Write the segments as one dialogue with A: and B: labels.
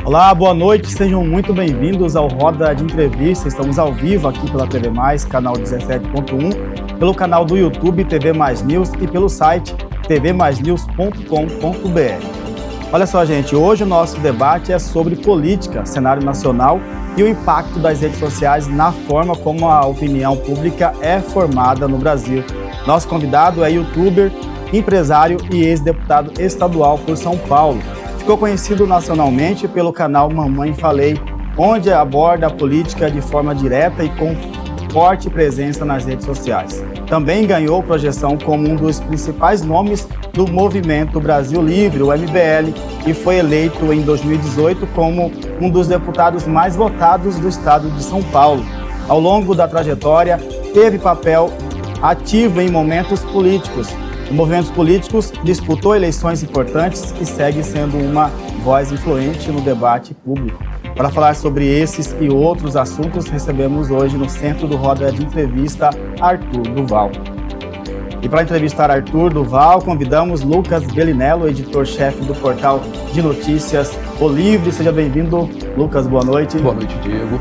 A: Olá, boa noite, sejam muito bem-vindos ao Roda de Entrevista. Estamos ao vivo aqui pela TV Mais, canal 17.1, pelo canal do YouTube TV Mais News e pelo site tvmaisnews.com.br. Olha só, gente, hoje o nosso debate é sobre política, cenário nacional e o impacto das redes sociais na forma como a opinião pública é formada no Brasil. Nosso convidado é youtuber, empresário e ex-deputado estadual por São Paulo. Ficou conhecido nacionalmente pelo canal Mamãe Falei, onde aborda a política de forma direta e com forte presença nas redes sociais. Também ganhou projeção como um dos principais nomes do movimento Brasil Livre, o MBL, e foi eleito em 2018 como um dos deputados mais votados do estado de São Paulo. Ao longo da trajetória, teve papel ativo em momentos políticos, disputou eleições importantes e segue sendo uma voz influente no debate público. Para falar sobre esses e outros assuntos, recebemos hoje no centro do Roda de Entrevista Arthur Duval. E para entrevistar Arthur Duval, convidamos Lucas Bellinello, editor-chefe do portal de notícias O Livre. Seja bem-vindo, Lucas, boa noite.
B: Boa noite, Diego.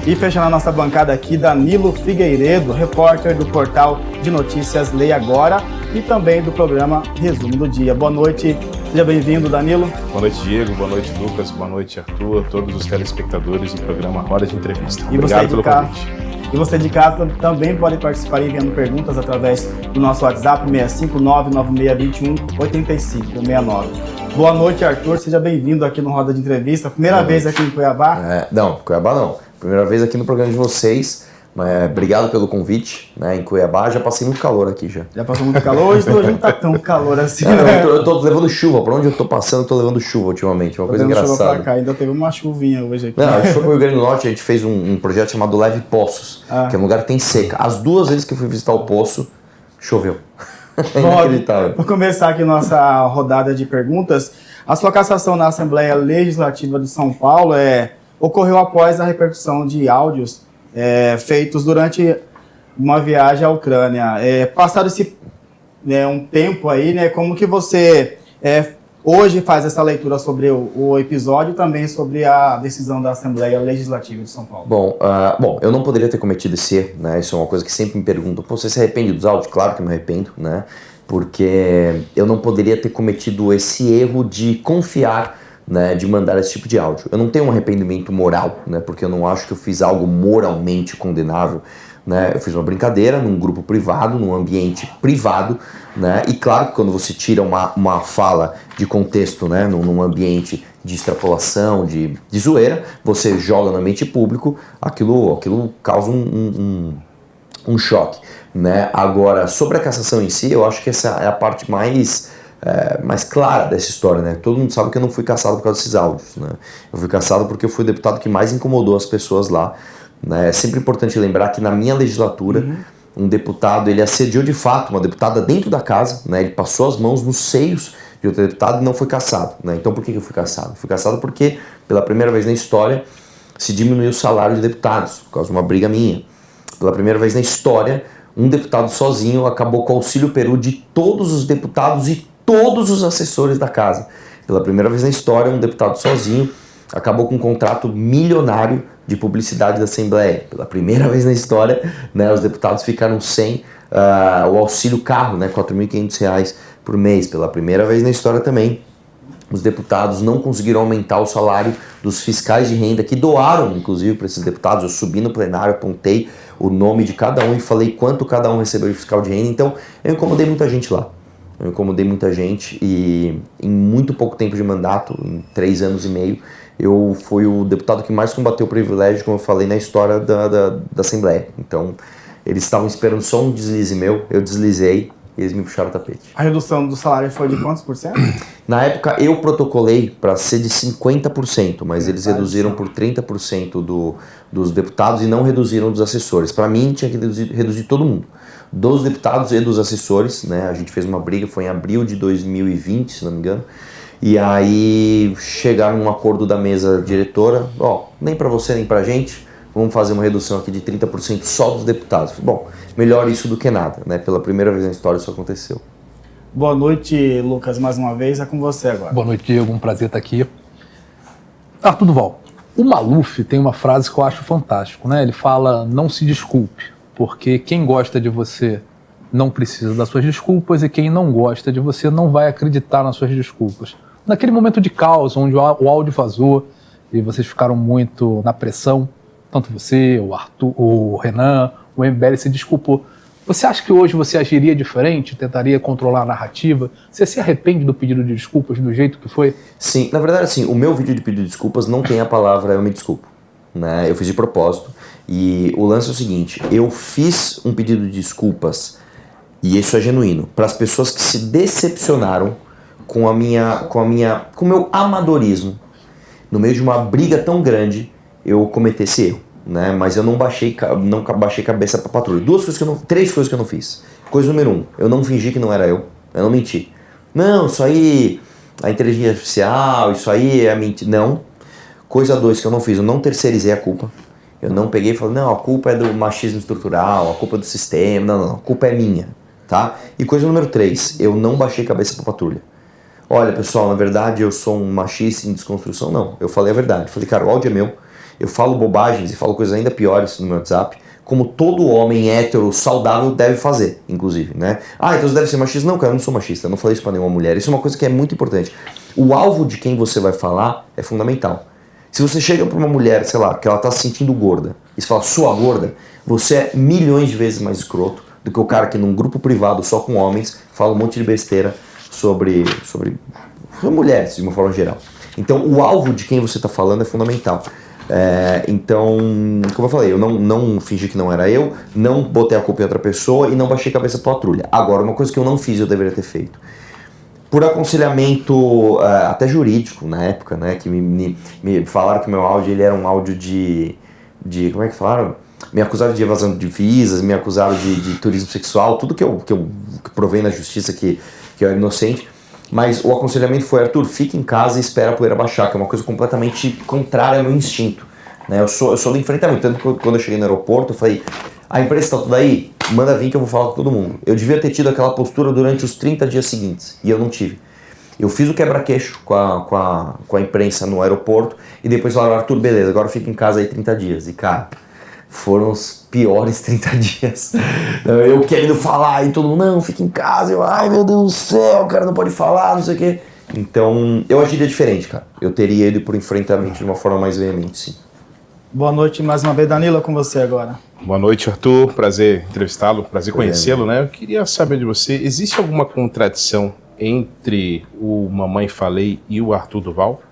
A: E fechando a nossa bancada aqui, Danilo Figueiredo, repórter do portal de notícias Lei Agora e também do programa Resumo do Dia. Boa noite, seja bem-vindo, Danilo.
C: Boa noite, Diego. Boa noite, Lucas. Boa noite, Arthur, a todos os telespectadores do programa Roda de Entrevista. Obrigado pelo convite.
A: E você de casa também pode participar enviando perguntas através do nosso WhatsApp 65996218569. Boa noite, Arthur. Seja bem-vindo aqui no Roda de Entrevista. Primeira vez aqui em Cuiabá?
B: Cuiabá não. Primeira vez aqui no programa de vocês. Obrigado pelo convite, né? Em Cuiabá já passei muito calor aqui já.
A: Já passou muito calor? Hoje não tá tão calor assim,
B: né? Eu tô levando chuva. Por onde eu tô passando, eu tô levando chuva ultimamente. Uma coisa engraçada.
A: Chuva pra cá. Ainda teve uma chuvinha hoje aqui.
B: Não, a gente foi pro Rio Grande do Norte, a gente fez um projeto chamado Leve Poços, que é um lugar que tem seca. As duas vezes que eu fui visitar o poço, choveu.
A: Bom, vou começar aqui nossa rodada de perguntas. A sua cassação na Assembleia Legislativa de São Paulo ocorreu após a repercussão de áudios feitos durante uma viagem à Ucrânia. Passado esse um tempo aí, né, como que você hoje faz essa leitura sobre o episódio e também sobre a decisão da Assembleia Legislativa de São Paulo?
B: Bom, eu não poderia ter cometido esse erro, né? Isso é uma coisa que sempre me perguntam. Você se arrepende dos áudios? Claro que me arrependo, né? Porque eu não poderia ter cometido esse erro de confiar, né, de mandar esse tipo de áudio. Eu não tenho um arrependimento moral, né, porque eu não acho que eu fiz algo moralmente condenável, né? Eu fiz uma brincadeira num grupo privado, num ambiente privado, né? E claro que quando você tira uma fala de contexto, né, num ambiente de extrapolação, de zoeira, você joga no ambiente público, aquilo causa um choque, né? Agora, sobre a cassação em si, eu acho que essa é a parte mais clara dessa história, né? Todo mundo sabe que eu não fui cassado por causa desses áudios, né? Eu fui cassado porque eu fui o deputado que mais incomodou as pessoas lá, né? É sempre importante lembrar que na minha legislatura, um deputado, ele assediou de fato uma deputada dentro da casa, né? Ele passou as mãos nos seios de outro deputado e não foi cassado, né? Então por que eu fui cassado? Fui cassado porque, pela primeira vez na história, se diminuiu o salário de deputados, por causa de uma briga minha. Pela primeira vez na história, um deputado sozinho acabou com o auxílio peru de todos os deputados e todos os assessores da casa. Pela primeira vez na história, um deputado sozinho acabou com um contrato milionário de publicidade da Assembleia. Pela primeira vez na história, né, os deputados ficaram sem o auxílio carro, né, R$ 4.500 por mês. Pela primeira vez na história também, os deputados não conseguiram aumentar o salário dos fiscais de renda, que doaram, inclusive, para esses deputados. Eu subi no plenário, apontei o nome de cada um e falei quanto cada um recebeu de fiscal de renda. Então, eu incomodei muita gente lá. Eu incomodei muita gente e em muito pouco tempo de mandato, em 3 anos e meio, eu fui o deputado que mais combateu o privilégio, como eu falei, na história da Assembleia. Então, eles estavam esperando só um deslize meu, eu deslizei e eles me puxaram o tapete.
A: A redução do salário foi de quantos por cento?
B: Na época, eu protocolei para ser de 50%, mas eles reduziram por 30% dos deputados e não reduziram dos assessores. Para mim, tinha que reduzir todo mundo. Dos deputados e dos assessores, né? A gente fez uma briga, foi em abril de 2020, se não me engano. E aí chegaram num acordo da mesa diretora, nem para você nem pra gente, vamos fazer uma redução aqui de 30% só dos deputados. Bom, melhor isso do que nada, né? Pela primeira vez na história isso aconteceu.
A: Boa noite, Lucas, mais uma vez, é com você agora.
D: Boa noite, Diego, um prazer estar aqui. Arthur Duval, o Maluf tem uma frase que eu acho fantástico, né? Ele fala, não se desculpe, porque quem gosta de você não precisa das suas desculpas e quem não gosta de você não vai acreditar nas suas desculpas. Naquele momento de caos, onde o áudio vazou e vocês ficaram muito na pressão, tanto você, o Arthur, o Renan, o MBL se desculpou. Você acha que hoje você agiria diferente, tentaria controlar a narrativa? Você se arrepende do pedido de desculpas do jeito que foi?
B: Sim, na verdade, assim, o meu vídeo de pedido de desculpas não tem a palavra eu me desculpo, né? Eu fiz de propósito e o lance é o seguinte, eu fiz um pedido de desculpas e isso é genuíno, para as pessoas que se decepcionaram com o meu amadorismo. No meio de uma briga tão grande, eu cometi esse erro, né? Mas eu não baixei cabeça pra patrulha. Três coisas que eu não fiz. Coisa número 1, eu não fingi que não era eu não menti. Não, isso aí, a inteligência artificial, isso aí é mentira. Não. Coisa 2 que eu não fiz, eu não terceirizei a culpa. Eu não peguei e falei, não, a culpa é do machismo estrutural, a culpa é do sistema, não, a culpa é minha. Tá? E coisa número 3, eu não baixei cabeça pra patrulha. Olha, pessoal, na verdade eu sou um machista em desconstrução. Não, eu falei a verdade. Falei, cara, o áudio é meu. Eu falo bobagens e falo coisas ainda piores no meu WhatsApp, como todo homem hétero saudável deve fazer, inclusive, né? Ah, então você deve ser machista? Não, cara, eu não sou machista. Eu não falei isso pra nenhuma mulher. Isso é uma coisa que é muito importante. O alvo de quem você vai falar é fundamental. Se você chega pra uma mulher, sei lá, que ela tá se sentindo gorda, e você fala, sua gorda, você é milhões de vezes mais escroto do que o cara que num grupo privado só com homens fala um monte de besteira sobre mulheres, de uma forma geral. Então, o alvo de quem você está falando é fundamental. Então, como eu falei, eu não fingi que não era eu, não botei a culpa em outra pessoa e não baixei cabeça pra patrulha. Agora, uma coisa que eu não fiz, eu deveria ter feito. Por aconselhamento até jurídico, na época, né, que me falaram que o meu áudio ele era um áudio de... Como é que falaram? Me acusaram de evasão de divisas, me acusaram de turismo sexual, tudo que eu provei na justiça que eu era inocente. Mas o aconselhamento foi, Arthur, fica em casa e espera a poeira baixar, que é uma coisa completamente contrária ao meu instinto. Né? Eu sou do enfrentamento, tanto que quando eu cheguei no aeroporto, eu falei, a imprensa tá tudo aí? Manda vir que eu vou falar com todo mundo. Eu devia ter tido aquela postura durante os 30 dias seguintes, e eu não tive. Eu fiz o quebra-queixo com a imprensa no aeroporto, e depois falaram, Arthur, beleza, agora fica em casa aí 30 dias. E cara, foram os piores 30 dias. Eu querendo falar e todo mundo, não, fica em casa. Eu, ai meu Deus do céu, o cara não pode falar, não sei o quê. Então, eu agiria diferente, cara. Eu teria ido por enfrentamento de uma forma mais veemente, sim.
A: Boa noite mais uma vez, Danilo, com você agora.
C: Boa noite, Arthur. Prazer entrevistá-lo, prazer conhecê-lo, né? Eu queria saber de você, existe alguma contradição entre o Mamãe Falei e o Arthur Duval?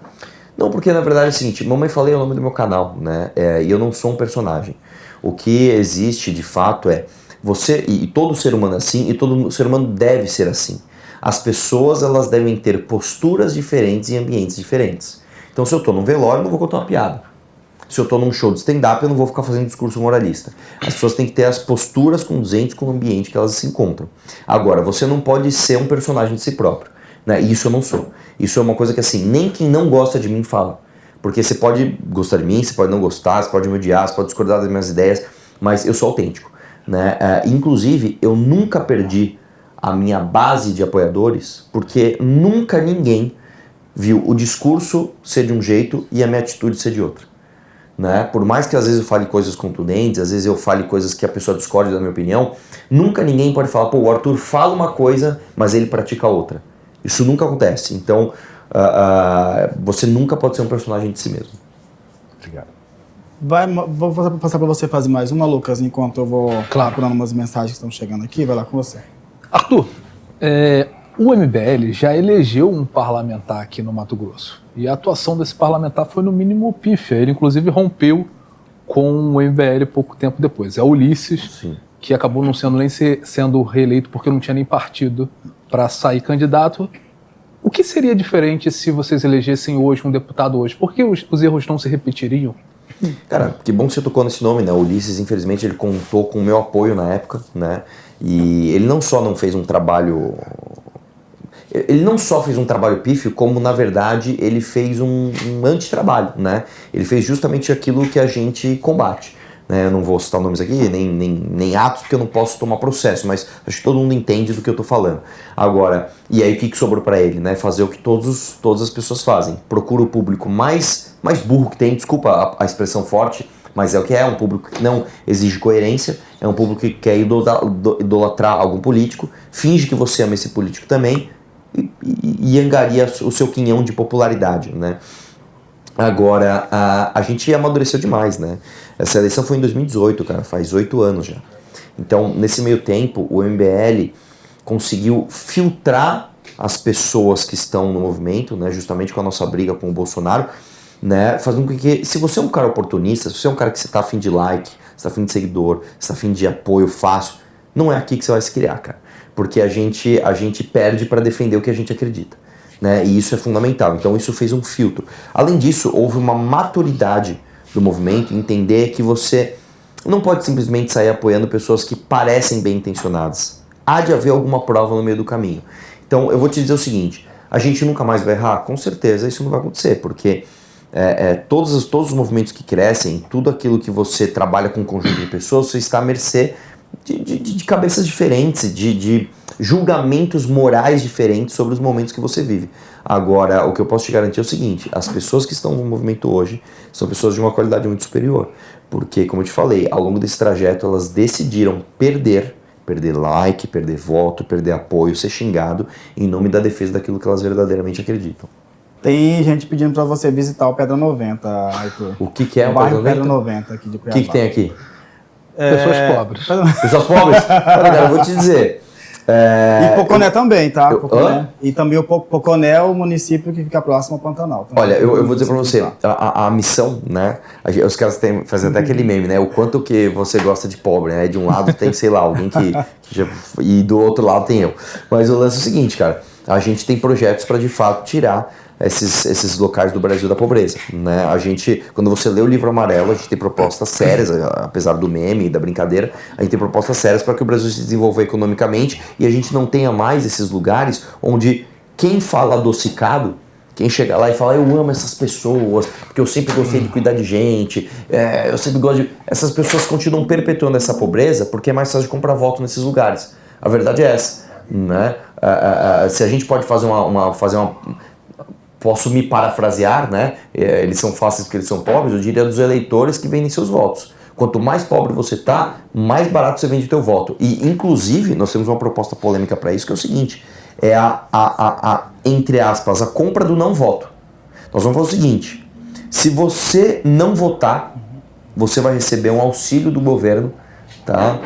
B: Não, porque na verdade é o seguinte, Mamãe Falei é o nome do meu canal, né? E eu não sou um personagem. O que existe de fato é você, e todo ser humano é assim, e todo ser humano deve ser assim. As pessoas, elas devem ter posturas diferentes em ambientes diferentes. Então, se eu tô num velório, eu não vou contar uma piada. Se eu tô num show de stand-up, eu não vou ficar fazendo discurso moralista. As pessoas têm que ter as posturas condizentes com o ambiente que elas se encontram. Agora, você não pode ser um personagem de si próprio, né? Isso eu não sou. Isso é uma coisa que, assim, nem quem não gosta de mim fala. Porque você pode gostar de mim, você pode não gostar, você pode me odiar, você pode discordar das minhas ideias, mas eu sou autêntico, né? Inclusive, eu nunca perdi a minha base de apoiadores, porque nunca ninguém viu o discurso ser de um jeito e a minha atitude ser de outro. Né? Por mais que às vezes eu fale coisas contundentes, às vezes eu fale coisas que a pessoa discorde da minha opinião, nunca ninguém pode falar, pô, o Arthur fala uma coisa, mas ele pratica outra. Isso nunca acontece. Então, você nunca pode ser um personagem de si mesmo.
C: Obrigado.
A: Vou passar para você fazer mais uma, Lucas, enquanto eu vou procurando umas mensagens que estão chegando aqui. Vai lá com você.
D: Arthur, o MBL já elegeu um parlamentar aqui no Mato Grosso. E a atuação desse parlamentar foi no mínimo pífia. Ele inclusive rompeu com o MBL pouco tempo depois. É o Ulisses, sim, que acabou não sendo nem sendo reeleito porque não tinha nem partido para sair candidato. O que seria diferente se vocês elegessem hoje um deputado hoje? Por que os erros não se repetiriam?
B: Cara, que bom que você tocou nesse nome, né? O Ulisses, infelizmente, ele contou com o meu apoio na época, né? E ele não só não fez um trabalho... Ele não só fez um trabalho pífio, como, na verdade, ele fez um antitrabalho, né? Ele fez justamente aquilo que a gente combate, né? Eu não vou citar nomes aqui, nem atos, porque eu não posso tomar processo, mas acho que todo mundo entende do que eu tô falando. Agora, e aí o que sobrou para ele, né? Fazer o que todas as pessoas fazem. Procura o público mais burro que tem, desculpa a expressão forte, mas é o que é, um público que não exige coerência, é um público que quer idolatrar algum político, finge que você ama esse político também e angaria o seu quinhão de popularidade, né? Agora, a gente amadureceu demais, né? Essa eleição foi em 2018, cara, faz 8 anos já. Então, nesse meio tempo, o MBL conseguiu filtrar as pessoas que estão no movimento, né? Justamente com a nossa briga com o Bolsonaro, né? Fazendo com que, se você é um cara oportunista, se você é um cara que você tá afim de like, você tá afim de seguidor, você tá afim de apoio fácil, não é aqui que você vai se criar, cara. Porque a gente perde para defender o que a gente acredita. Né? E isso é fundamental, então isso fez um filtro. Além disso, houve uma maturidade do movimento, entender que você não pode simplesmente sair apoiando pessoas que parecem bem intencionadas. Há de haver alguma prova no meio do caminho. Então eu vou te dizer o seguinte, a gente nunca mais vai errar? Com certeza isso não vai acontecer, porque todos os movimentos que crescem, tudo aquilo que você trabalha com um conjunto de pessoas, você está à mercê de cabeças diferentes, de julgamentos morais diferentes sobre os momentos que você vive. Agora, o que eu posso te garantir é o seguinte, as pessoas que estão no movimento hoje são pessoas de uma qualidade muito superior, porque, como eu te falei, ao longo desse trajeto elas decidiram perder like, perder voto, perder apoio, ser xingado em nome da defesa daquilo que elas verdadeiramente acreditam.
A: Tem gente pedindo para você visitar o Pedra 90, Arthur.
B: O que é o
A: bairro Pedra 90 aqui de Cuiabá.
B: O que tem aqui?
D: Pessoas pobres.
B: Pessoas pobres? Olha, cara, eu vou te dizer.
A: E Poconé também, tá? Poconé. E também o Poconé é o município que fica próximo ao Pantanal. Também.
B: Olha, eu vou dizer pra você, a missão, né? Os caras fazem até aquele meme, né? O quanto que você gosta de pobre, né? De um lado tem, sei lá, alguém que já... E do outro lado tem eu. Mas o lance é o seguinte, cara. A gente tem projetos pra, de fato, tirar esses locais do Brasil da pobreza, né? A gente, quando você lê o Livro Amarelo, a gente tem propostas sérias, apesar do meme e da brincadeira, a gente tem propostas sérias para que o Brasil se desenvolva economicamente e a gente não tenha mais esses lugares onde quem fala adocicado, quem chega lá e fala, eu amo essas pessoas, porque eu sempre gostei de cuidar de gente, eu sempre gosto de... Essas pessoas continuam perpetuando essa pobreza porque é mais fácil de comprar voto nesses lugares. A verdade é essa, né? Se a gente pode fazer uma posso me parafrasear, né? Eles são fáceis porque eles são pobres, eu diria dos eleitores que vendem seus votos. Quanto mais pobre você tá, mais barato você vende o teu voto. E, inclusive, nós temos uma proposta polêmica para isso, que é o seguinte, é entre aspas, a compra do não voto. Nós vamos fazer o seguinte, se você não votar, você vai receber um auxílio do governo, tá?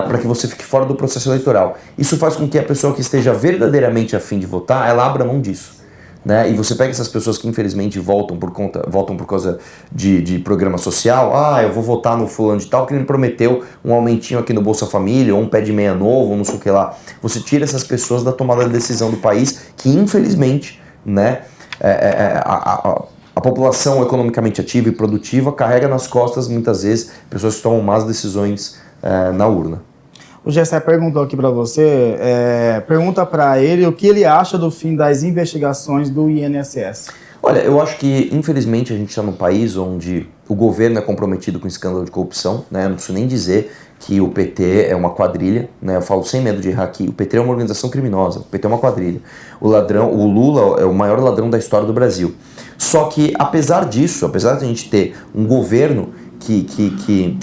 B: Para que você fique fora do processo eleitoral. Isso faz com que a pessoa que esteja verdadeiramente a fim de votar, ela abra mão disso. Né? E você pega essas pessoas que infelizmente votam por causa de programa social, eu vou votar no fulano de tal que ele me prometeu um aumentinho aqui no Bolsa Família, ou um pé de meia novo, ou não sei o que lá. Você tira essas pessoas da tomada de decisão do país, que infelizmente, né, a população economicamente ativa e produtiva carrega nas costas muitas vezes pessoas que tomam más decisões na urna.
A: O Gessé perguntou aqui para você, pergunta para ele o que ele acha do fim das investigações do INSS.
B: Olha, eu acho que infelizmente a gente está num país onde o governo é comprometido com escândalo de corrupção, né? Eu não preciso nem dizer que o PT é uma quadrilha, né? Eu falo sem medo de errar aqui, o PT é uma organização criminosa, o PT é uma quadrilha. O Lula é o maior ladrão da história do Brasil. Só que apesar disso, apesar de a gente ter um governo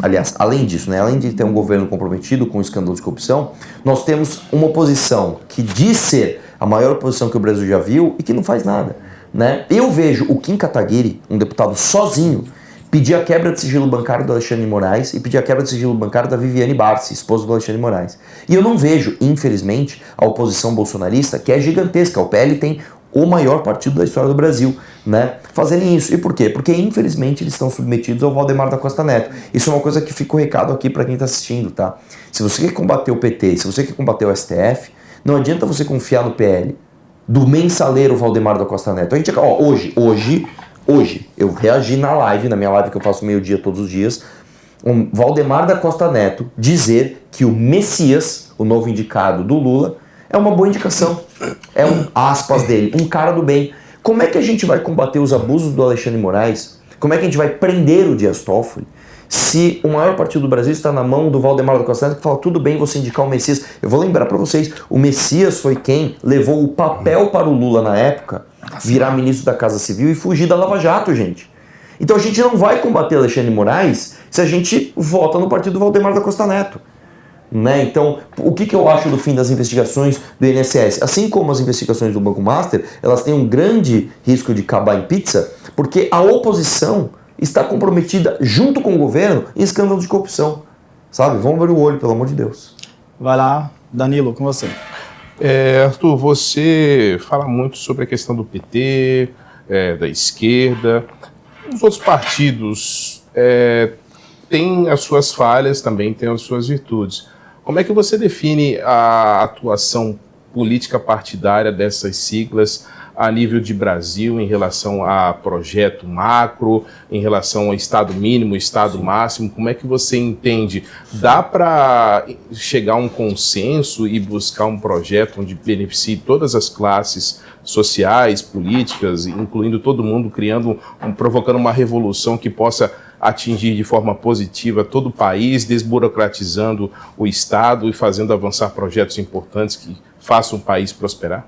B: aliás, além disso, né, além de ter um governo comprometido com o escândalo de corrupção, nós temos uma oposição que diz ser a maior oposição que o Brasil já viu e que não faz nada, né? Eu vejo o Kim Kataguiri, um deputado sozinho, pedir a quebra de sigilo bancário do Alexandre de Moraes e pedir a quebra de sigilo bancário da Viviane Barsi, esposa do Alexandre de Moraes. E eu não vejo, infelizmente, a oposição bolsonarista, que é gigantesca. O PL tem o maior partido da história do Brasil, né, fazerem isso. E por quê? Porque infelizmente eles estão submetidos ao Valdemar da Costa Neto. Isso é uma coisa que fica o recado aqui para quem está assistindo, tá? Se você quer combater o PT, se você quer combater o STF, não adianta você confiar no PL do mensaleiro Valdemar da Costa Neto. A gente, hoje, eu reagi na minha live que eu faço meio-dia todos os dias, um Valdemar da Costa Neto dizer que o Messias, o novo indicado do Lula, é uma boa indicação. É um aspas dele, um cara do bem. Como é que a gente vai combater os abusos do Alexandre de Moraes? Como é que a gente vai prender o Dias Toffoli Se o maior partido do Brasil está na mão do Valdemar da Costa Neto, que fala, tudo bem você indicar o Messias. Eu vou lembrar para vocês, o Messias foi quem levou o papel para o Lula na época, virar ministro da Casa Civil e fugir da Lava Jato, gente. Então a gente não vai combater Alexandre de Moraes se a gente vota no partido do Valdemar da Costa Neto. Né? Então, o que eu acho do fim das investigações do INSS? Assim como as investigações do Banco Master, elas têm um grande risco de acabar em pizza, porque a oposição está comprometida junto com o governo em escândalo de corrupção. Sabe? Vamos abrir o olho, pelo amor de Deus.
A: Vai lá, Danilo, com você.
C: Arthur, você fala muito sobre a questão do PT, da esquerda. Os outros partidos têm as suas falhas, também têm as suas virtudes. Como é que você define a atuação política partidária dessas siglas a nível de Brasil, em relação a projeto macro, em relação ao Estado mínimo, Estado máximo? Como é que você entende? Dá para chegar a um consenso e buscar um projeto onde beneficie todas as classes sociais, políticas, incluindo todo mundo, provocando uma revolução que possa atingir de forma positiva todo o país, desburocratizando o Estado e fazendo avançar projetos importantes que façam o país prosperar?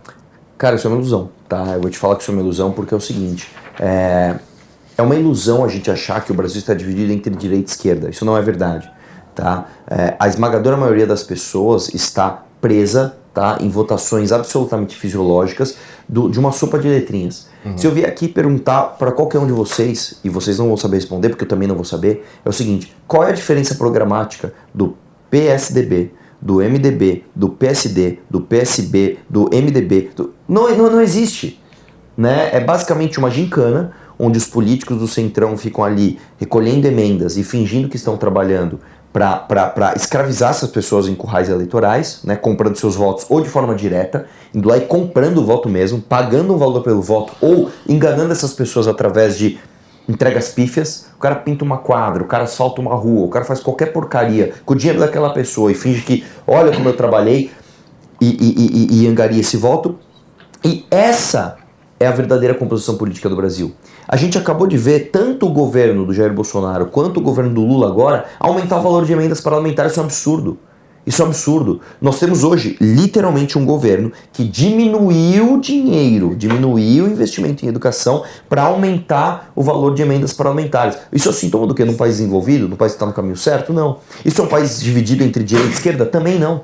B: Cara, isso é uma ilusão, tá? Eu vou te falar que isso é uma ilusão porque é o seguinte, é uma ilusão a gente achar que o Brasil está dividido entre direita e esquerda. Isso não é verdade, tá? A esmagadora maioria das pessoas está presa, tá, em votações absolutamente fisiológicas de uma sopa de letrinhas. Se eu vier aqui perguntar para qualquer um de vocês, e vocês não vão saber responder, porque eu também não vou saber, é o seguinte: qual é a diferença programática do PSDB, do MDB, do PSD, do PSB, do MDB? Não existe. Né? É basicamente uma gincana, onde os políticos do Centrão ficam ali recolhendo emendas e fingindo que estão trabalhando para escravizar essas pessoas em currais eleitorais, né, comprando seus votos ou de forma direta, indo lá e comprando o voto mesmo, pagando um valor pelo voto ou enganando essas pessoas através de entregas pífias. O cara pinta uma quadra, o cara asfalta uma rua, o cara faz qualquer porcaria com o dinheiro daquela pessoa e finge que, olha como eu trabalhei, e angaria esse voto. E essa é a verdadeira composição política do Brasil. A gente acabou de ver tanto o governo do Jair Bolsonaro quanto o governo do Lula agora aumentar o valor de emendas parlamentares. Isso é um absurdo. Isso é um absurdo. Nós temos hoje, literalmente, um governo que diminuiu o dinheiro, diminuiu o investimento em educação para aumentar o valor de emendas parlamentares. Isso é sintoma do quê? Num país desenvolvido? Num país que está no caminho certo? Não. Isso é um país dividido entre direita e esquerda? Também não.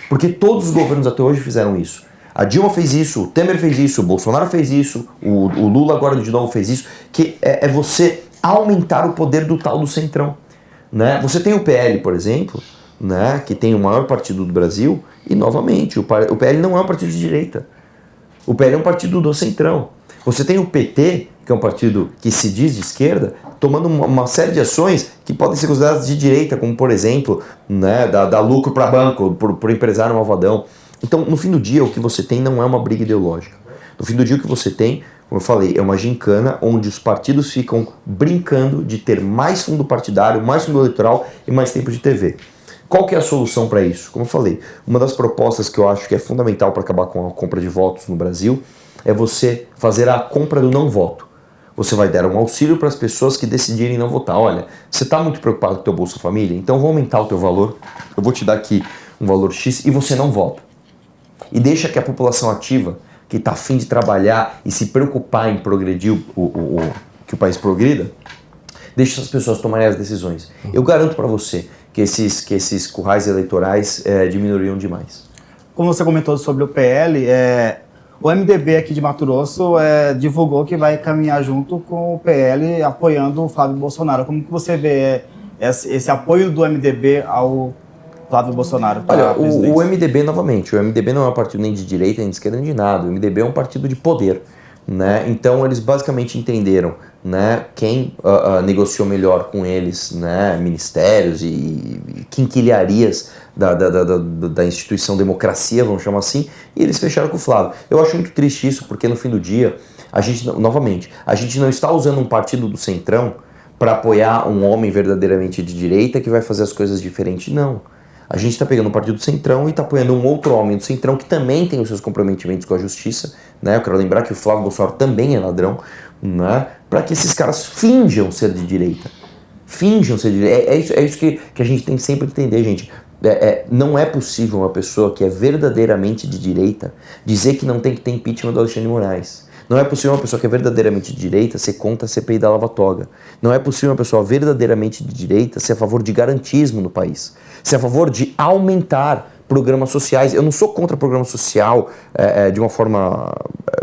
B: Porque todos os governos até hoje fizeram isso. A Dilma fez isso, o Temer fez isso, o Bolsonaro fez isso, o Lula agora de novo fez isso, que é você aumentar o poder do tal do Centrão. Né? Você tem o PL, por exemplo, né, que tem o maior partido do Brasil, e novamente, o PL não é um partido de direita. O PL é um partido do Centrão. Você tem o PT, que é um partido que se diz de esquerda, tomando uma série de ações que podem ser consideradas de direita, como por exemplo, né, dar lucro para banco, por empresário malvadão. Então, no fim do dia, o que você tem não é uma briga ideológica. No fim do dia, o que você tem, como eu falei, é uma gincana onde os partidos ficam brincando de ter mais fundo partidário, mais fundo eleitoral e mais tempo de TV. Qual que é a solução para isso? Como eu falei, uma das propostas que eu acho que é fundamental para acabar com a compra de votos no Brasil é você fazer a compra do não voto. Você vai dar um auxílio para as pessoas que decidirem não votar. Olha, você está muito preocupado com o teu Bolsa Família? Então vou aumentar o teu valor, eu vou te dar aqui um valor X e você não vota. E deixa que a população ativa, que está a fim de trabalhar e se preocupar em progredir que o país progrida, deixa as pessoas tomarem as decisões. Eu garanto para você que esses currais eleitorais diminuiriam demais.
A: Como você comentou sobre o PL, o MDB aqui de Mato Grosso divulgou que vai caminhar junto com o PL apoiando o Flávio Bolsonaro. Como que você vê esse apoio do MDB ao Flávio Bolsonaro?
B: Olha, o MDB, novamente, o MDB não é um partido nem de direita, nem de esquerda, nem de nada. O MDB é um partido de poder. Né? Então eles basicamente entenderam, né, quem negociou melhor com eles, né, ministérios e quinquilharias da instituição democracia, vamos chamar assim, e eles fecharam com o Flávio. Eu acho muito triste isso, porque no fim do dia, a gente não está usando um partido do Centrão para apoiar um homem verdadeiramente de direita que vai fazer as coisas diferentes, não. A gente está pegando um partido do Centrão e está apoiando um outro homem do Centrão que também tem os seus comprometimentos com a justiça, né? Eu quero lembrar que o Flávio Bolsonaro também é ladrão, né? Para que esses caras finjam ser de direita. finjam ser de direita. É isso que a gente tem que sempre entender, gente. Não é possível uma pessoa que é verdadeiramente de direita dizer que não tem que ter impeachment do Alexandre de Moraes. Não é possível uma pessoa que é verdadeiramente de direita ser contra a CPI da Lava Toga. Não é possível uma pessoa verdadeiramente de direita ser a favor de garantismo no país. Ser a favor de aumentar programas sociais. Eu não sou contra programa social de uma forma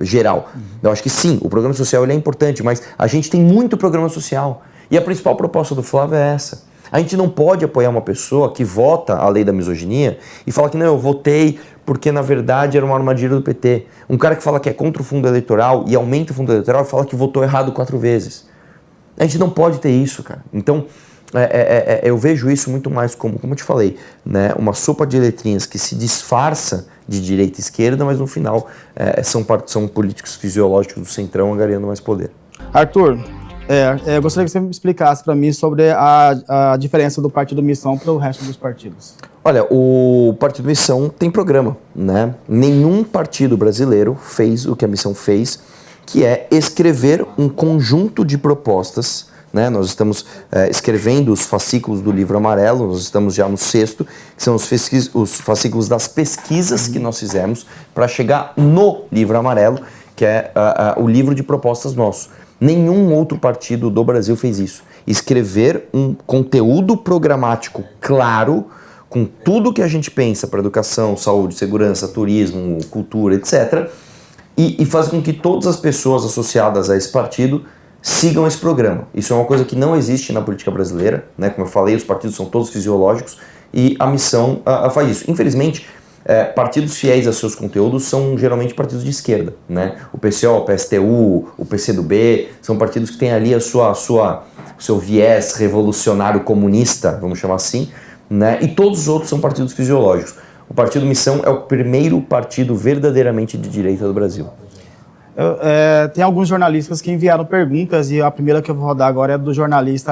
B: geral. Eu acho que sim, o programa social ele é importante, mas a gente tem muito programa social. E a principal proposta do Flávio é essa. A gente não pode apoiar uma pessoa que vota a lei da misoginia e fala que não, eu votei porque na verdade era uma armadilha do PT. Um cara que fala que é contra o fundo eleitoral e aumenta o fundo eleitoral e fala que votou errado 4 vezes. A gente não pode ter isso, cara. Então, eu vejo isso muito mais como eu te falei, né, uma sopa de letrinhas que se disfarça de direita e esquerda, mas no final são políticos fisiológicos do centrão angariando mais poder.
A: Arthur, eu gostaria que você me explicasse para mim sobre a diferença do Partido Missão para o resto dos partidos.
B: Olha, o Partido Missão tem programa, né? Nenhum partido brasileiro fez o que a Missão fez, que é escrever um conjunto de propostas, né? Nós estamos escrevendo os fascículos do Livro Amarelo, nós estamos já no 6º, que são os fascículos das pesquisas que nós fizemos para chegar no Livro Amarelo, que é o livro de propostas nosso. Nenhum outro partido do Brasil fez isso. Escrever um conteúdo programático claro, com tudo que a gente pensa para educação, saúde, segurança, turismo, cultura, etc. E fazer com que todas as pessoas associadas a esse partido sigam esse programa. Isso é uma coisa que não existe na política brasileira, né? Como eu falei, os partidos são todos fisiológicos e a Missão faz isso. Infelizmente, partidos fiéis a seus conteúdos são geralmente partidos de esquerda, né? O PCO, o PSTU, o PCdoB, são partidos que têm ali o seu viés revolucionário comunista, vamos chamar assim, né? E todos os outros são partidos fisiológicos. O Partido Missão é o primeiro partido verdadeiramente de direita do Brasil.
A: Tem alguns jornalistas que enviaram perguntas e a primeira que eu vou rodar agora é do jornalista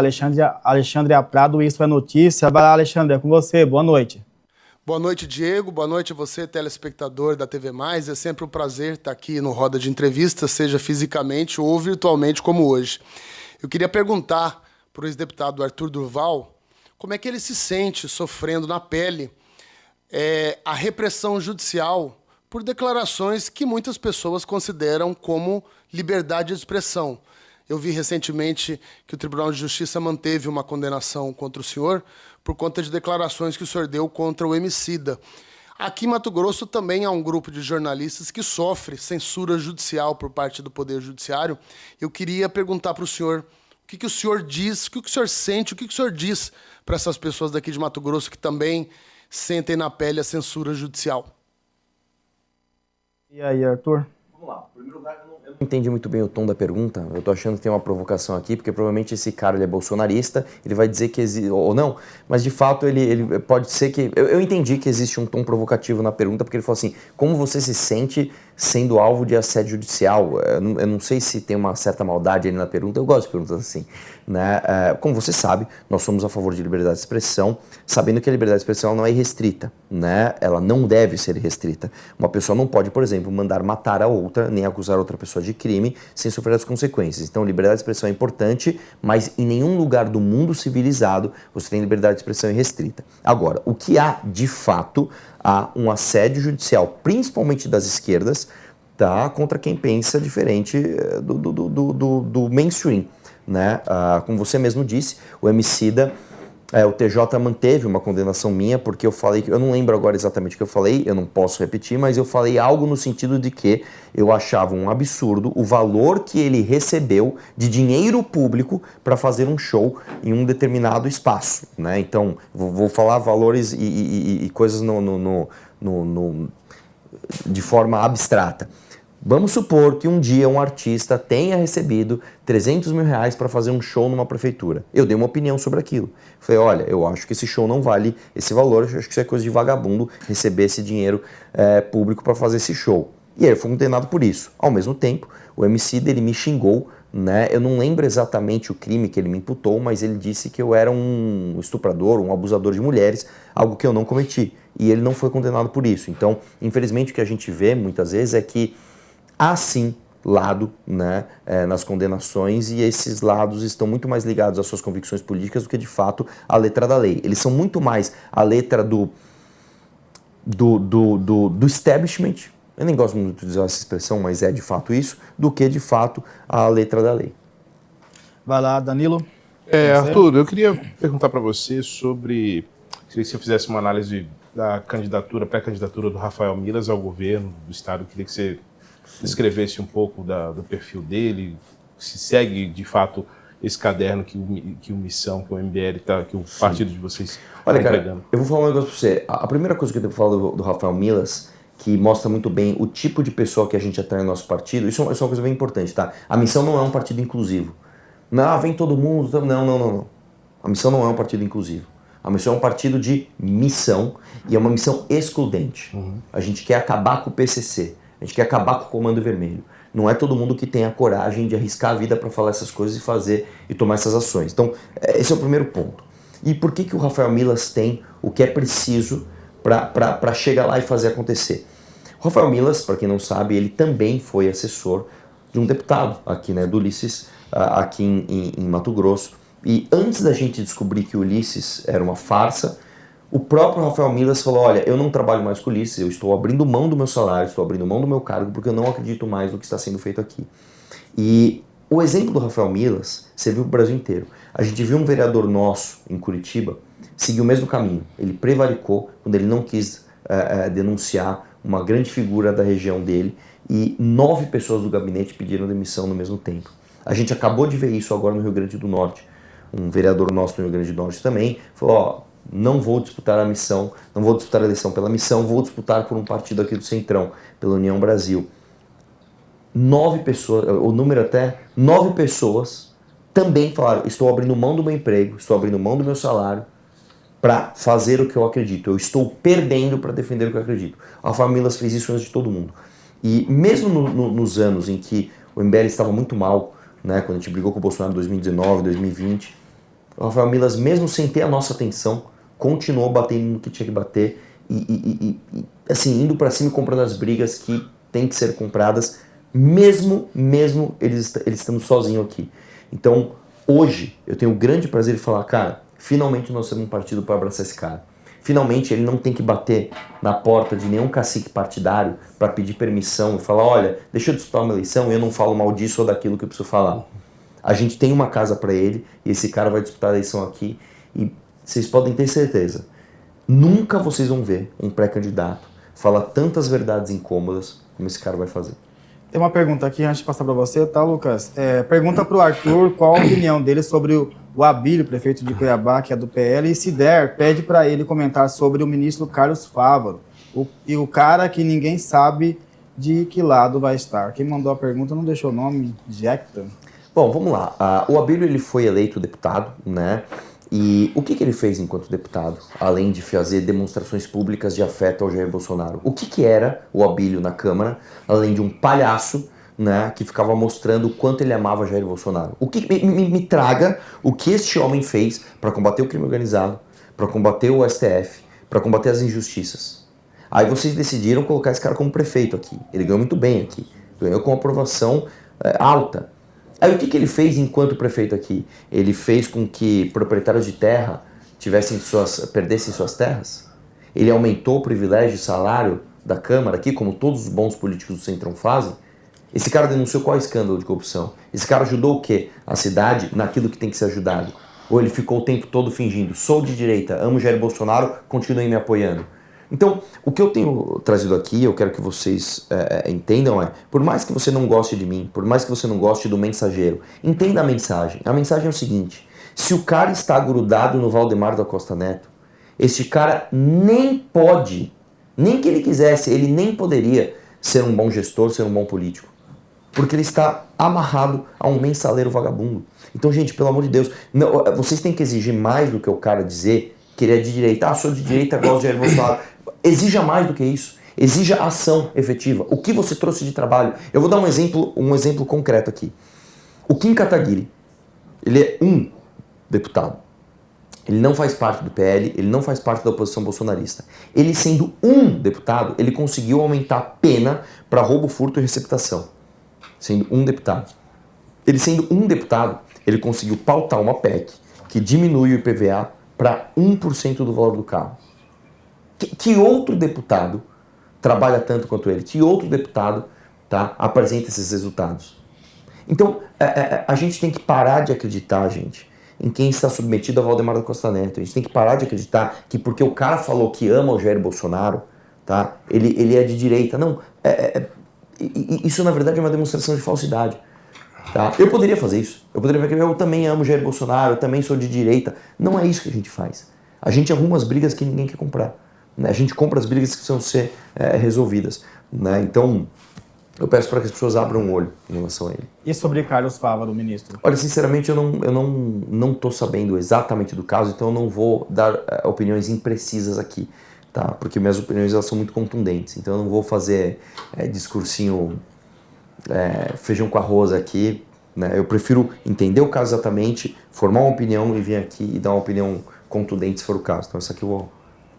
A: Alexandre Aprado, Isso é Notícia. Vai lá, Alexandre, é com você. Boa noite.
E: Boa noite, Diego. Boa noite a você, telespectador da TV+. É sempre um prazer estar aqui no Roda de Entrevista, seja fisicamente ou virtualmente como hoje. Eu queria perguntar para o ex-deputado Arthur Durval como é que ele se sente sofrendo na pele a repressão judicial por declarações que muitas pessoas consideram como liberdade de expressão. Eu vi recentemente que o Tribunal de Justiça manteve uma condenação contra o senhor por conta de declarações que o senhor deu contra o Emicida. Aqui em Mato Grosso também há um grupo de jornalistas que sofre censura judicial por parte do Poder Judiciário. Eu queria perguntar para o senhor o que o senhor diz, o que o senhor sente, o que o senhor diz para essas pessoas daqui de Mato Grosso que também sentem na pele a censura judicial.
A: E aí, Arthur?
B: Vamos lá. Em primeiro lugar, eu não entendi muito bem o tom da pergunta. Eu tô achando que tem uma provocação aqui, porque provavelmente esse cara ele é bolsonarista, ele vai dizer que existe, ou não, mas de fato ele pode ser que... Eu entendi que existe um tom provocativo na pergunta, porque ele falou assim, como você se sente sendo alvo de assédio judicial? Eu não sei se tem uma certa maldade ali na pergunta, eu gosto de perguntas assim, né? Como você sabe, nós somos a favor de liberdade de expressão, sabendo que a liberdade de expressão não é irrestrita, né? Ela não deve ser restrita. Uma pessoa não pode, por exemplo, mandar matar a outra, nem acusar outra pessoa de crime, sem sofrer as consequências. Então, liberdade de expressão é importante, mas em nenhum lugar do mundo civilizado você tem liberdade de expressão irrestrita. Agora, o que há, de fato, há um assédio judicial, principalmente das esquerdas, tá, contra quem pensa diferente do mainstream, né? Como você mesmo disse, o Emicida, o TJ manteve uma condenação minha, porque eu falei, eu não lembro agora exatamente o que eu falei, eu não posso repetir, mas eu falei algo no sentido de que eu achava um absurdo o valor que ele recebeu de dinheiro público para fazer um show em um determinado espaço, né? Então, vou falar valores e coisas de forma abstrata. Vamos supor que um dia um artista tenha recebido 300 mil reais para fazer um show numa prefeitura. Eu dei uma opinião sobre aquilo. Falei, olha, eu acho que esse show não vale esse valor, eu acho que isso é coisa de vagabundo receber esse dinheiro público para fazer esse show. E aí ele foi condenado por isso. Ao mesmo tempo, o Emicida, ele me xingou, né? Eu não lembro exatamente o crime que ele me imputou, mas ele disse que eu era um estuprador, um abusador de mulheres, algo que eu não cometi. E ele não foi condenado por isso. Então, infelizmente, o que a gente vê muitas vezes é que há sim lado, né, nas condenações, e esses lados estão muito mais ligados às suas convicções políticas do que, de fato, à letra da lei. Eles são muito mais a letra do establishment, eu nem gosto muito de usar essa expressão, mas é de fato isso, do que, de fato, a letra da lei.
A: Vai lá, Danilo.
C: Arthur, eu queria perguntar para você sobre, se você fizesse uma análise da pré-candidatura do Rafael Milas ao governo do Estado. Eu queria que você descrevesse um pouco do perfil dele, se segue, de fato, esse caderno que o Missão, que o MBL, que o partido de vocês
B: Olha,
C: está
B: cara,
C: entregando.
B: eu vou falar um negócio para você. A primeira coisa que eu tenho que falar do Rafael Milas, que mostra muito bem o tipo de pessoa que a gente atrai no nosso partido, isso é uma coisa bem importante, tá? A Missão não é um partido inclusivo. Não, vem todo mundo. Não. A Missão não é um partido inclusivo. A Missão é um partido de missão e é uma missão excludente. A gente quer acabar com o PCC, a gente quer acabar com o Comando Vermelho. Não é todo mundo que tem a coragem de arriscar a vida para falar essas coisas e fazer e tomar essas ações. Então, esse é o primeiro ponto. E por que o Rafael Milas tem o que é preciso para chegar lá e fazer acontecer? O Rafael Milas, para quem não sabe, ele também foi assessor de um deputado aqui, né, do Ulisses, aqui em Mato Grosso. E antes da gente descobrir que o Ulisses era uma farsa, o próprio Rafael Milas falou: olha, eu não trabalho mais com o Ulisses, eu estou abrindo mão do meu salário, estou abrindo mão do meu cargo, porque eu não acredito mais no que está sendo feito aqui. E o exemplo do Rafael Milas serviu para o Brasil inteiro. A gente viu um vereador nosso em Curitiba seguir o mesmo caminho. Ele prevaricou quando ele não quis denunciar uma grande figura da região dele, e 9 pessoas do gabinete pediram demissão no mesmo tempo. A gente acabou de ver isso agora no Rio Grande do Norte. Um vereador nosso no Rio Grande do Norte também falou: ó, não vou disputar a missão, não vou disputar a eleição pela missão, vou disputar por um partido aqui do Centrão, pela União Brasil. 9 pessoas, o número até 9 pessoas também falaram: estou abrindo mão do meu emprego, estou abrindo mão do meu salário para fazer o que eu acredito. Eu estou perdendo para defender o que eu acredito. A Rafael Milas fez isso antes de todo mundo. E mesmo nos anos em que o MBL estava muito mal, né, quando a gente brigou com o Bolsonaro em 2019, 2020, o Rafael Milas, mesmo sem ter a nossa atenção, continuou batendo no que tinha que bater e assim, indo para cima e comprando as brigas que tem que ser compradas, mesmo ele estando sozinho aqui. Então, hoje, eu tenho o grande prazer de falar: cara, finalmente nós temos um partido para abraçar esse cara. Finalmente ele não tem que bater na porta de nenhum cacique partidário para pedir permissão e falar: olha, deixa eu disputar uma eleição e eu não falo mal disso ou daquilo que eu preciso falar. A gente tem uma casa para ele e esse cara vai disputar a eleição aqui, e vocês podem ter certeza, nunca vocês vão ver um pré-candidato falar tantas verdades incômodas como esse cara vai fazer.
A: Tem uma pergunta aqui antes de passar para você, tá, Lucas? Pergunta para o Arthur qual a opinião dele sobre o Abílio, prefeito de Cuiabá, que é do PL, e se der, pede para ele comentar sobre o ministro Carlos Fávaro, o cara que ninguém sabe de que lado vai estar. Quem mandou a pergunta não deixou o nome, Jecta.
B: Bom, vamos lá. O Abílio, ele foi eleito deputado, né? E o que ele fez enquanto deputado, além de fazer demonstrações públicas de afeto ao Jair Bolsonaro? O que era o Abílio na Câmara, além de um palhaço, né, que ficava mostrando o quanto ele amava Jair Bolsonaro? Me traga o que este homem fez para combater o crime organizado, para combater o STF, para combater as injustiças. Aí vocês decidiram colocar esse cara como prefeito aqui. Ele ganhou muito bem aqui, ganhou com aprovação alta. Aí o que ele fez enquanto prefeito aqui? Ele fez com que proprietários de terra perdessem suas terras? Ele aumentou o privilégio e salário da Câmara aqui, como todos os bons políticos do Centrão fazem? Esse cara denunciou qual escândalo de corrupção? Esse cara ajudou o quê? A cidade naquilo que tem que ser ajudado? Ou ele ficou o tempo todo fingindo: sou de direita, amo Jair Bolsonaro, continuem me apoiando? Então, o que eu tenho trazido aqui, eu quero que vocês entendam por mais que você não goste de mim, por mais que você não goste do mensageiro, entenda a mensagem. A mensagem é o seguinte: se o cara está grudado no Valdemar da Costa Neto, este cara nem pode, nem que ele quisesse, ele nem poderia ser um bom gestor, ser um bom político. Porque ele está amarrado a um mensaleiro vagabundo. Então, gente, pelo amor de Deus, não, vocês têm que exigir mais do que o cara dizer que ele é de direita. Ah, sou de direita, gosto de Jair Bolsonaro. Exija mais do que isso. Exija ação efetiva. O que você trouxe de trabalho? Eu vou dar um exemplo concreto aqui. O Kim Kataguiri, ele é um deputado. Ele não faz parte do PL, ele não faz parte da oposição bolsonarista. Ele, sendo um deputado, ele conseguiu aumentar a pena para roubo, furto e receptação. sendo um deputado. Ele sendo um deputado, ele conseguiu pautar uma PEC que diminui o IPVA para 1% do valor do carro. Que outro deputado trabalha tanto quanto ele? Que outro deputado, tá, apresenta esses resultados? Então, a gente tem que parar de acreditar, gente, em quem está submetido a Valdemar da Costa Neto. A gente tem que parar de acreditar que porque o cara falou que ama o Jair Bolsonaro, tá, ele é de direita. Não, isso na verdade é uma demonstração de falsidade. Tá? Eu poderia fazer isso. Eu poderia falar que eu também amo o Jair Bolsonaro, eu também sou de direita. Não é isso que a gente faz. A gente arruma as brigas que ninguém quer comprar. Né? A gente compra as brigas que precisam ser resolvidas. Né? Então, eu peço para que as pessoas abram o olho em relação a ele.
A: E sobre Carlos Fávaro, ministro?
B: Olha, sinceramente, eu não estou sabendo exatamente do caso, então eu não vou dar opiniões imprecisas aqui, tá? Porque minhas opiniões elas são muito contundentes, então eu não vou fazer discursinho feijão com arroz aqui, né? Eu prefiro entender o caso exatamente, formar uma opinião e vir aqui e dar uma opinião contundente se for o caso. Então isso aqui eu vou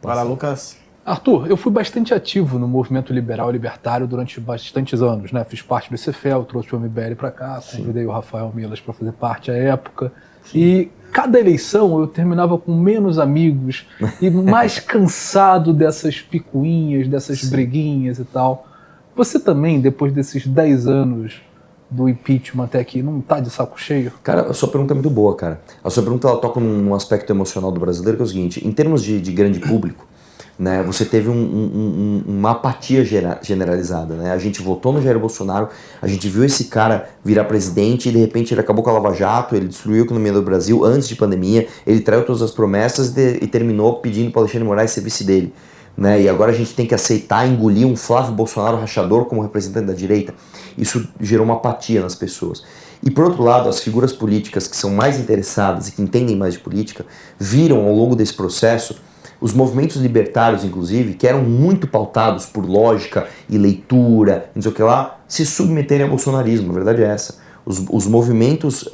B: passar.
A: Para Lucas.
D: Arthur, eu fui bastante ativo no movimento liberal e libertário durante bastantes anos, né? Fiz parte do CFL, trouxe o MBL para cá, convidei o Rafael Milas para fazer parte à época. Sim. E cada eleição eu terminava com menos amigos e mais cansado dessas picuinhas, dessas briguinhas e tal. Você também, depois desses 10 anos do impeachment até aqui, não tá de saco cheio?
B: Cara, a sua pergunta é muito boa, cara. A sua pergunta ela toca num aspecto emocional do brasileiro, que é o seguinte: em termos de grande público, né, você teve uma apatia generalizada, né? A gente votou no Jair Bolsonaro, a gente viu esse cara virar presidente e de repente ele acabou com a Lava Jato, ele destruiu a economia do Brasil antes de pandemia, ele traiu todas as promessas e terminou pedindo para Alexandre de Moraes ser vice dele. Né? E agora a gente tem que aceitar, engolir um Flávio Bolsonaro rachador como representante da direita. Isso gerou uma apatia nas pessoas. E por outro lado, as figuras políticas que são mais interessadas e que entendem mais de política, viram ao longo desse processo os movimentos libertários, inclusive, que eram muito pautados por lógica e leitura, não sei o que lá, se submeterem ao bolsonarismo. A verdade é essa. Os movimentos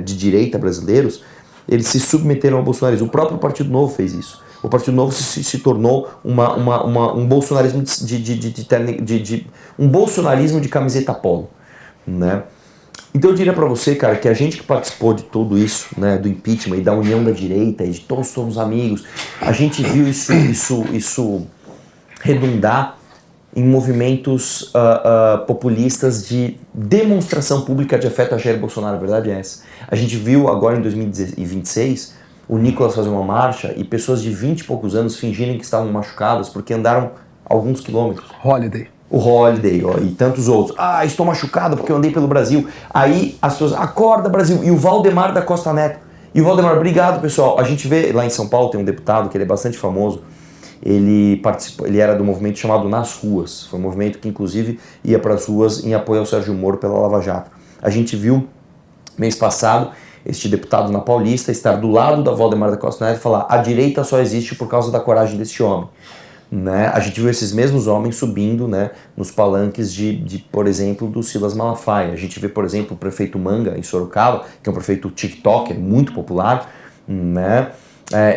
B: de direita brasileiros, eles se submeteram ao bolsonarismo. O próprio Partido Novo fez isso. O Partido Novo se tornou um bolsonarismo um bolsonarismo de camiseta polo, né? Então eu diria para você, cara, que a gente que participou de tudo isso, né, do impeachment e da união da direita e de todos somos amigos, a gente viu isso redundar em movimentos populistas de demonstração pública de afeto a Jair Bolsonaro. A verdade é essa. A gente viu agora em 2026 o Nicolas fazer uma marcha e pessoas de 20 e poucos anos fingirem que estavam machucadas porque andaram alguns quilômetros. O Holiday, ó, e tantos outros. Ah, estou machucado porque eu andei pelo Brasil. Aí as pessoas, acorda Brasil. E o Valdemar da Costa Neto. E o Valdemar, obrigado pessoal. A gente vê lá em São Paulo, tem um deputado que ele é bastante famoso. Ele era do movimento chamado Nas Ruas. Foi um movimento que inclusive ia para as ruas em apoio ao Sérgio Moro pela Lava Jato. A gente viu mês passado este deputado na Paulista estar do lado da Valdemar da Costa Neto e falar: a direita só existe por causa da coragem desse homem. Né? A gente viu esses mesmos homens subindo, né, nos palanques por exemplo, do Silas Malafaia. A gente vê, por exemplo, o prefeito Manga, em Sorocaba, que é um prefeito TikToker muito popular, né?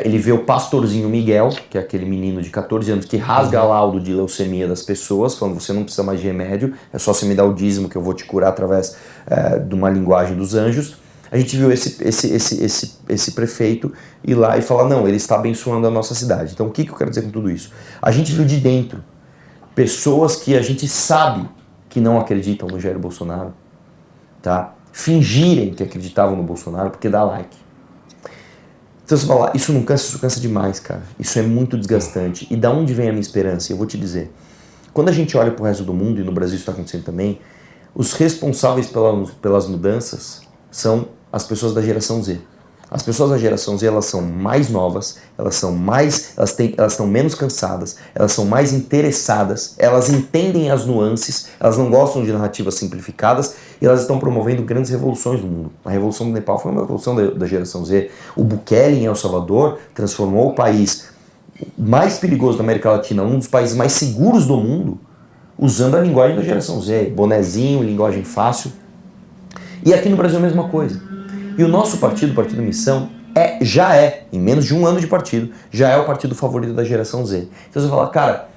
B: Ele vê o pastorzinho Miguel, que é aquele menino de 14 anos que rasga laudo de leucemia das pessoas, falando: você não precisa mais de remédio, é só você me dar o dízimo que eu vou te curar através de uma linguagem dos anjos. A gente viu esse prefeito ir lá e falar: não, ele está abençoando a nossa cidade. Então o que eu quero dizer com tudo isso? A gente viu de dentro pessoas que a gente sabe que não acreditam no Jair Bolsonaro, tá? Fingirem que acreditavam no Bolsonaro porque dá like. Então você fala: isso não cansa, isso cansa demais, cara. Isso é muito desgastante. E da onde vem a minha esperança? Eu vou te dizer. Quando a gente olha para o resto do mundo, e no Brasil isso está acontecendo também, os responsáveis pelas mudanças são as pessoas da geração Z. As pessoas da geração Z, elas são mais novas, elas estão menos cansadas, elas são mais interessadas, elas entendem as nuances, elas não gostam de narrativas simplificadas e elas estão promovendo grandes revoluções no mundo. A Revolução do Nepal foi uma revolução da geração Z. O Bukele em El Salvador transformou o país mais perigoso da América Latina, um dos países mais seguros do mundo, usando a linguagem da geração Z, bonezinho, linguagem fácil. E aqui no Brasil a mesma coisa. E o nosso partido, o Partido Missão, já é, em menos de um ano de partido, já é o partido favorito da geração Z. Então você fala: cara,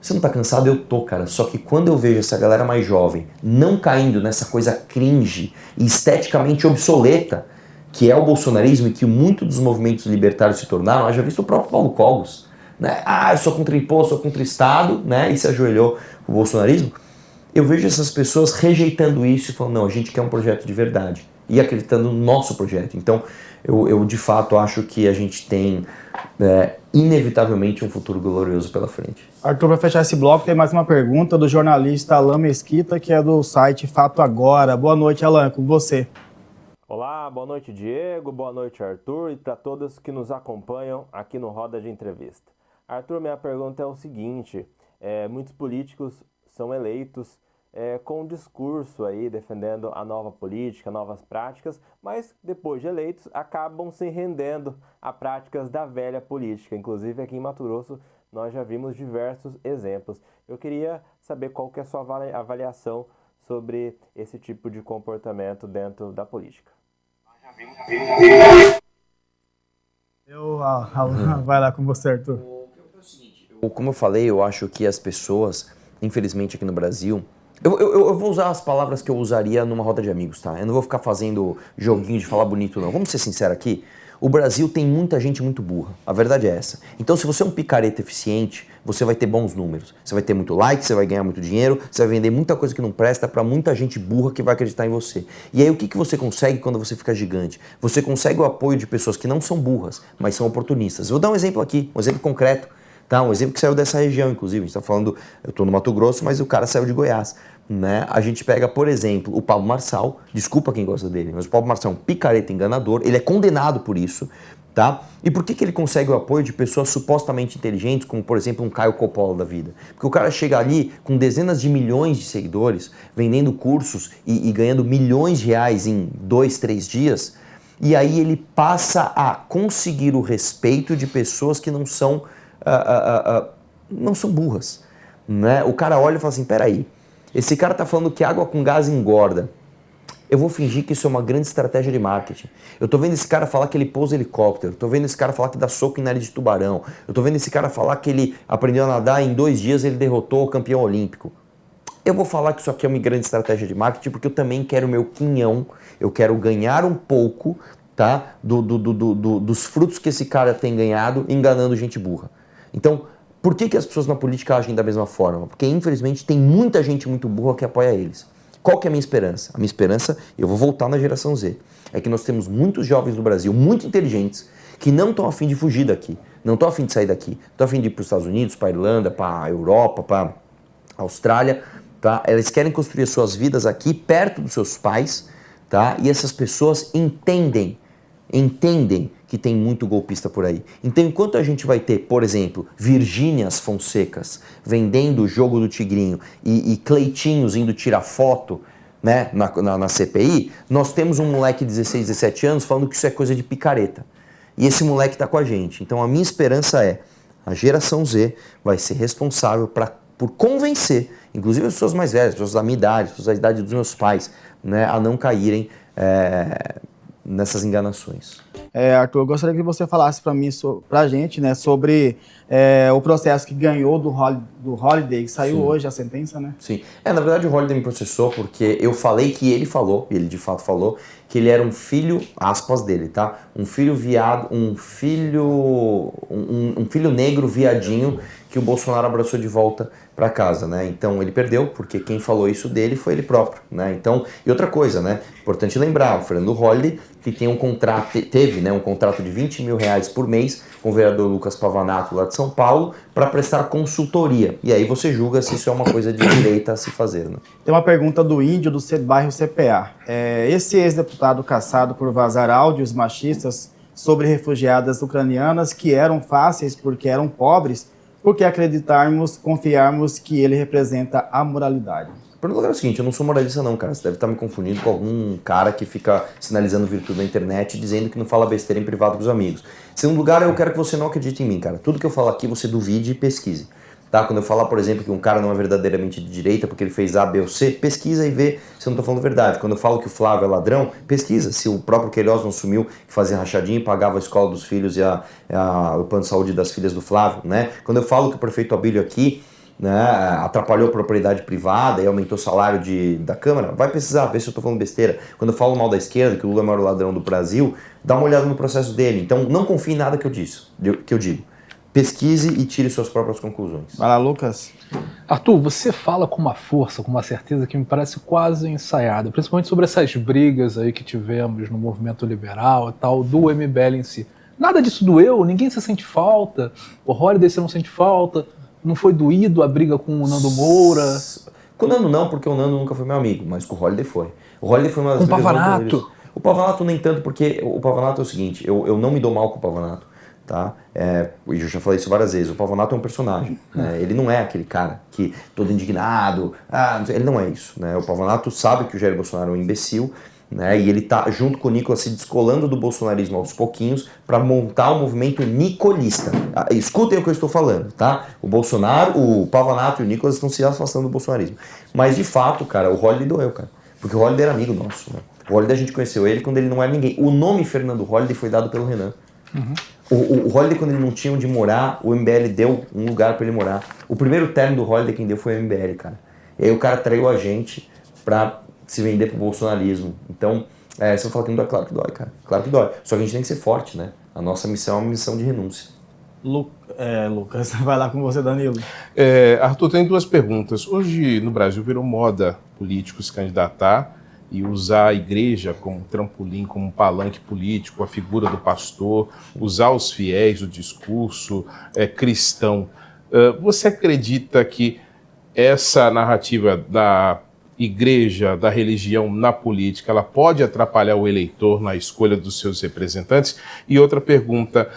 B: Você não tá cansado? Eu tô, cara. Só que quando eu vejo essa galera mais jovem não caindo nessa coisa cringe e esteticamente obsoleta, que é o bolsonarismo e que muitos dos movimentos libertários se tornaram, já visto o próprio Paulo Cogos, né? Eu sou contra imposto, sou contra Estado, né? E se ajoelhou o bolsonarismo. Eu vejo essas pessoas rejeitando isso e falando, não, a gente quer um projeto de verdade. E acreditando no nosso projeto. Então, eu de fato acho que a gente tem inevitavelmente um futuro glorioso pela frente.
A: Arthur, para fechar esse bloco, tem mais uma pergunta do jornalista Alan Mesquita, que é do site Fato Agora. Boa noite, Alan, com você.
F: Olá, boa noite, Diego, boa noite, Arthur, e para todos que nos acompanham aqui no Roda de Entrevista. Arthur, minha pergunta é o seguinte, muitos políticos são eleitos com um discurso aí defendendo a nova política, novas práticas, mas depois de eleitos acabam se rendendo a práticas da velha política. Inclusive aqui em Mato Grosso nós já vimos diversos exemplos. Eu queria saber qual que é a sua avaliação sobre esse tipo de comportamento dentro da política.
A: Vai lá com você, Arthur.
B: Como eu falei, eu acho que as pessoas, infelizmente aqui no Brasil, eu vou usar as palavras que eu usaria numa roda de amigos, tá? Eu não vou ficar fazendo joguinho de falar bonito, não. Vamos ser sinceros aqui. O Brasil tem muita gente muito burra. A verdade é essa. Então, se você é um picareta eficiente, você vai ter bons números. Você vai ter muito like, você vai ganhar muito dinheiro, você vai vender muita coisa que não presta para muita gente burra que vai acreditar em você. E aí, o que você consegue quando você fica gigante? Você consegue o apoio de pessoas que não são burras, mas são oportunistas. Eu vou dar um exemplo aqui, um exemplo concreto. Tá? Um exemplo que saiu dessa região, inclusive. A gente está falando, eu estou no Mato Grosso, mas o cara saiu de Goiás. Né? A gente pega, por exemplo, o Pablo Marçal, desculpa quem gosta dele, mas o Pablo Marçal é um picareta enganador, ele é condenado por isso, tá? E por que ele consegue o apoio de pessoas supostamente inteligentes, como por exemplo um Caio Coppola da vida? Porque o cara chega ali com dezenas de milhões de seguidores, vendendo cursos e ganhando milhões de reais em 2, 3 dias, e aí ele passa a conseguir o respeito de pessoas que não são burras, né? O cara olha e fala assim, peraí, esse cara tá falando que água com gás engorda. Eu vou fingir que isso é uma grande estratégia de marketing. Eu tô vendo esse cara falar que ele pousa helicóptero. Eu tô vendo esse cara falar que dá soco em nariz de tubarão. Eu tô vendo esse cara falar que ele aprendeu a nadar e em 2 dias ele derrotou o campeão olímpico. Eu vou falar que isso aqui é uma grande estratégia de marketing porque eu também quero meu quinhão. Eu quero ganhar um pouco, tá, dos frutos que esse cara tem ganhado enganando gente burra. Então, por que as pessoas na política agem da mesma forma? Porque, infelizmente, tem muita gente muito burra que apoia eles. Qual que é a minha esperança? A minha esperança, eu vou voltar na geração Z, é que nós temos muitos jovens no Brasil, muito inteligentes, que não estão a fim de fugir daqui, não estão a fim de sair daqui, estão a fim de ir para os Estados Unidos, para a Irlanda, para a Europa, para a Austrália, tá? Elas querem construir as suas vidas aqui, perto dos seus pais, tá? E essas pessoas entendem que tem muito golpista por aí. Então, enquanto a gente vai ter, por exemplo, Virgínias Fonsecas vendendo o jogo do Tigrinho e Cleitinhos indo tirar foto, né, na CPI, nós temos um moleque de 16, 17 anos falando que isso é coisa de picareta. E esse moleque tá com a gente. Então, a minha esperança é a geração Z vai ser responsável por convencer, inclusive as pessoas mais velhas, as pessoas da minha idade, as pessoas da idade dos meus pais, né, a não caírem nessas enganações.
A: Arthur, eu gostaria que você falasse pra gente, né, sobre o processo que ganhou do Holliday, que saiu
B: Sim.
A: hoje a sentença, né?
B: Sim. Na verdade o Holliday me processou porque eu falei que ele falou, ele de fato falou, que ele era um filho, aspas dele, tá? Um filho negro viadinho que o Bolsonaro abraçou de volta para casa, né? Então ele perdeu, porque quem falou isso dele foi ele próprio, né? Então, e outra coisa, né? Importante lembrar, o Fernando Holliday, que tem teve um contrato de R$20 mil por mês com o vereador Lucas Pavanato lá de São Paulo para prestar consultoria. E aí você julga se isso é uma coisa de direita a se fazer, né?
A: Tem uma pergunta do Índio do bairro CPA. Esse ex-deputado caçado por vazar áudios machistas sobre refugiadas ucranianas que eram fáceis porque eram pobres, porque confiarmos que ele representa a moralidade.
B: O primeiro lugar é o seguinte, eu não sou moralista não, cara. Você deve estar me confundindo com algum cara que fica sinalizando virtude na internet dizendo que não fala besteira em privado com os amigos. Em segundo lugar, eu quero que você não acredite em mim, cara. Tudo que eu falo aqui, você duvide e pesquise. Tá? Quando eu falar, por exemplo, que um cara não é verdadeiramente de direita porque ele fez A, B ou C, pesquisa e vê se eu não estou falando verdade. Quando eu falo que o Flávio é ladrão, pesquisa se o próprio Queiroz não sumiu, que fazia rachadinha e pagava a escola dos filhos e o plano de saúde das filhas do Flávio, né? Quando eu falo que o prefeito Abílio aqui né, atrapalhou a propriedade privada e aumentou o salário da Câmara, vai precisar ver se eu estou falando besteira. Quando eu falo mal da esquerda, que o Lula é o maior ladrão do Brasil, dá uma olhada no processo dele. Então não confie em nada que eu digo. Pesquise e tire suas próprias conclusões.
A: Vai lá, Lucas.
D: Arthur, você fala com uma força, com uma certeza que me parece quase ensaiada, principalmente sobre essas brigas aí que tivemos no movimento liberal e tal, do MBL em si. Nada disso doeu, ninguém se sente falta, o Holliday você não sente falta, não foi doído a briga com o Nando Moura?
B: Com o Nando não, porque o Nando nunca foi meu amigo, mas com o Holliday foi. O Holliday foi uma das
D: Com o
B: brigas
D: Pavanato?
B: O Pavanato nem tanto, porque o Pavanato é o seguinte, eu não me dou mal com o Pavanato. Tá? Eu já falei isso várias vezes, o Pavanato é um personagem, né? Ele não é aquele cara que todo indignado, ele não é isso, né? O Pavanato sabe que o Jair Bolsonaro é um imbecil, né? E ele tá junto com o Nicolas se descolando do bolsonarismo aos pouquinhos para montar um movimento nicolista. Escutem o que eu estou falando, tá? O Bolsonaro, o Pavanato e o Nicolas estão se afastando do bolsonarismo, mas de fato, cara, o Holliday doeu, cara, porque o Holliday era amigo nosso, né? O Holliday a gente conheceu ele quando ele não era ninguém. O nome Fernando Holliday foi dado pelo Renan. O Holliday, quando ele não tinha onde morar, o MBL deu um lugar pra ele morar. O primeiro terno do Holliday quem deu foi o MBL, cara. E aí o cara traiu a gente pra se vender pro bolsonarismo. Então, você vai falar que não dói, claro que dói, cara. Claro que dói. Só que a gente tem que ser forte, né? A nossa missão é uma missão de renúncia.
A: Lucas, vai lá com você, Danilo.
C: Arthur, tem duas perguntas. Hoje no Brasil virou moda políticos se candidatar e usar a igreja como trampolim, como palanque político, a figura do pastor, usar os fiéis, o discurso cristão. Você acredita que essa narrativa da igreja, da religião na política, ela pode atrapalhar o eleitor na escolha dos seus representantes? E outra pergunta,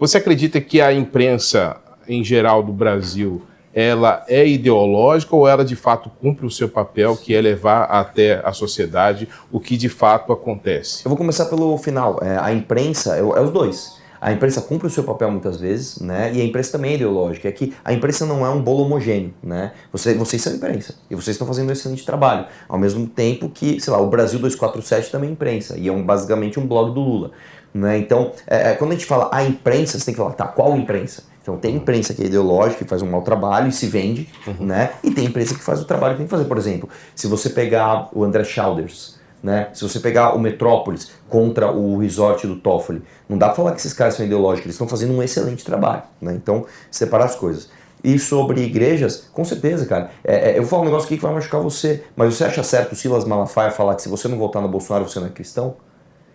C: você acredita que a imprensa em geral do Brasil ela é ideológica ou ela de fato cumpre o seu papel, que é levar até a sociedade o que de fato acontece?
B: Eu vou começar pelo final. A imprensa, é os dois. A imprensa cumpre o seu papel muitas vezes, né? E a imprensa também é ideológica. É que a imprensa não é um bolo homogêneo, né? Vocês são imprensa e vocês estão fazendo um excelente trabalho. Ao mesmo tempo que, sei lá, o Brasil 247 também é imprensa e é basicamente um blog do Lula, né? Então, quando a gente fala a imprensa, você tem que falar, tá, qual imprensa? Então tem imprensa que é ideológica, que faz um mau trabalho e se vende, né? E tem imprensa que faz o trabalho que tem que fazer. Por exemplo, se você pegar o André Childers, né? Se você pegar o Metrópolis contra o Resort do Toffoli, não dá pra falar que esses caras são ideológicos, eles estão fazendo um excelente trabalho, né? Então, separar as coisas. E sobre igrejas, com certeza, cara. Eu vou falar um negócio aqui que vai machucar você, mas você acha certo o Silas Malafaia falar que se você não votar no Bolsonaro, você não é cristão?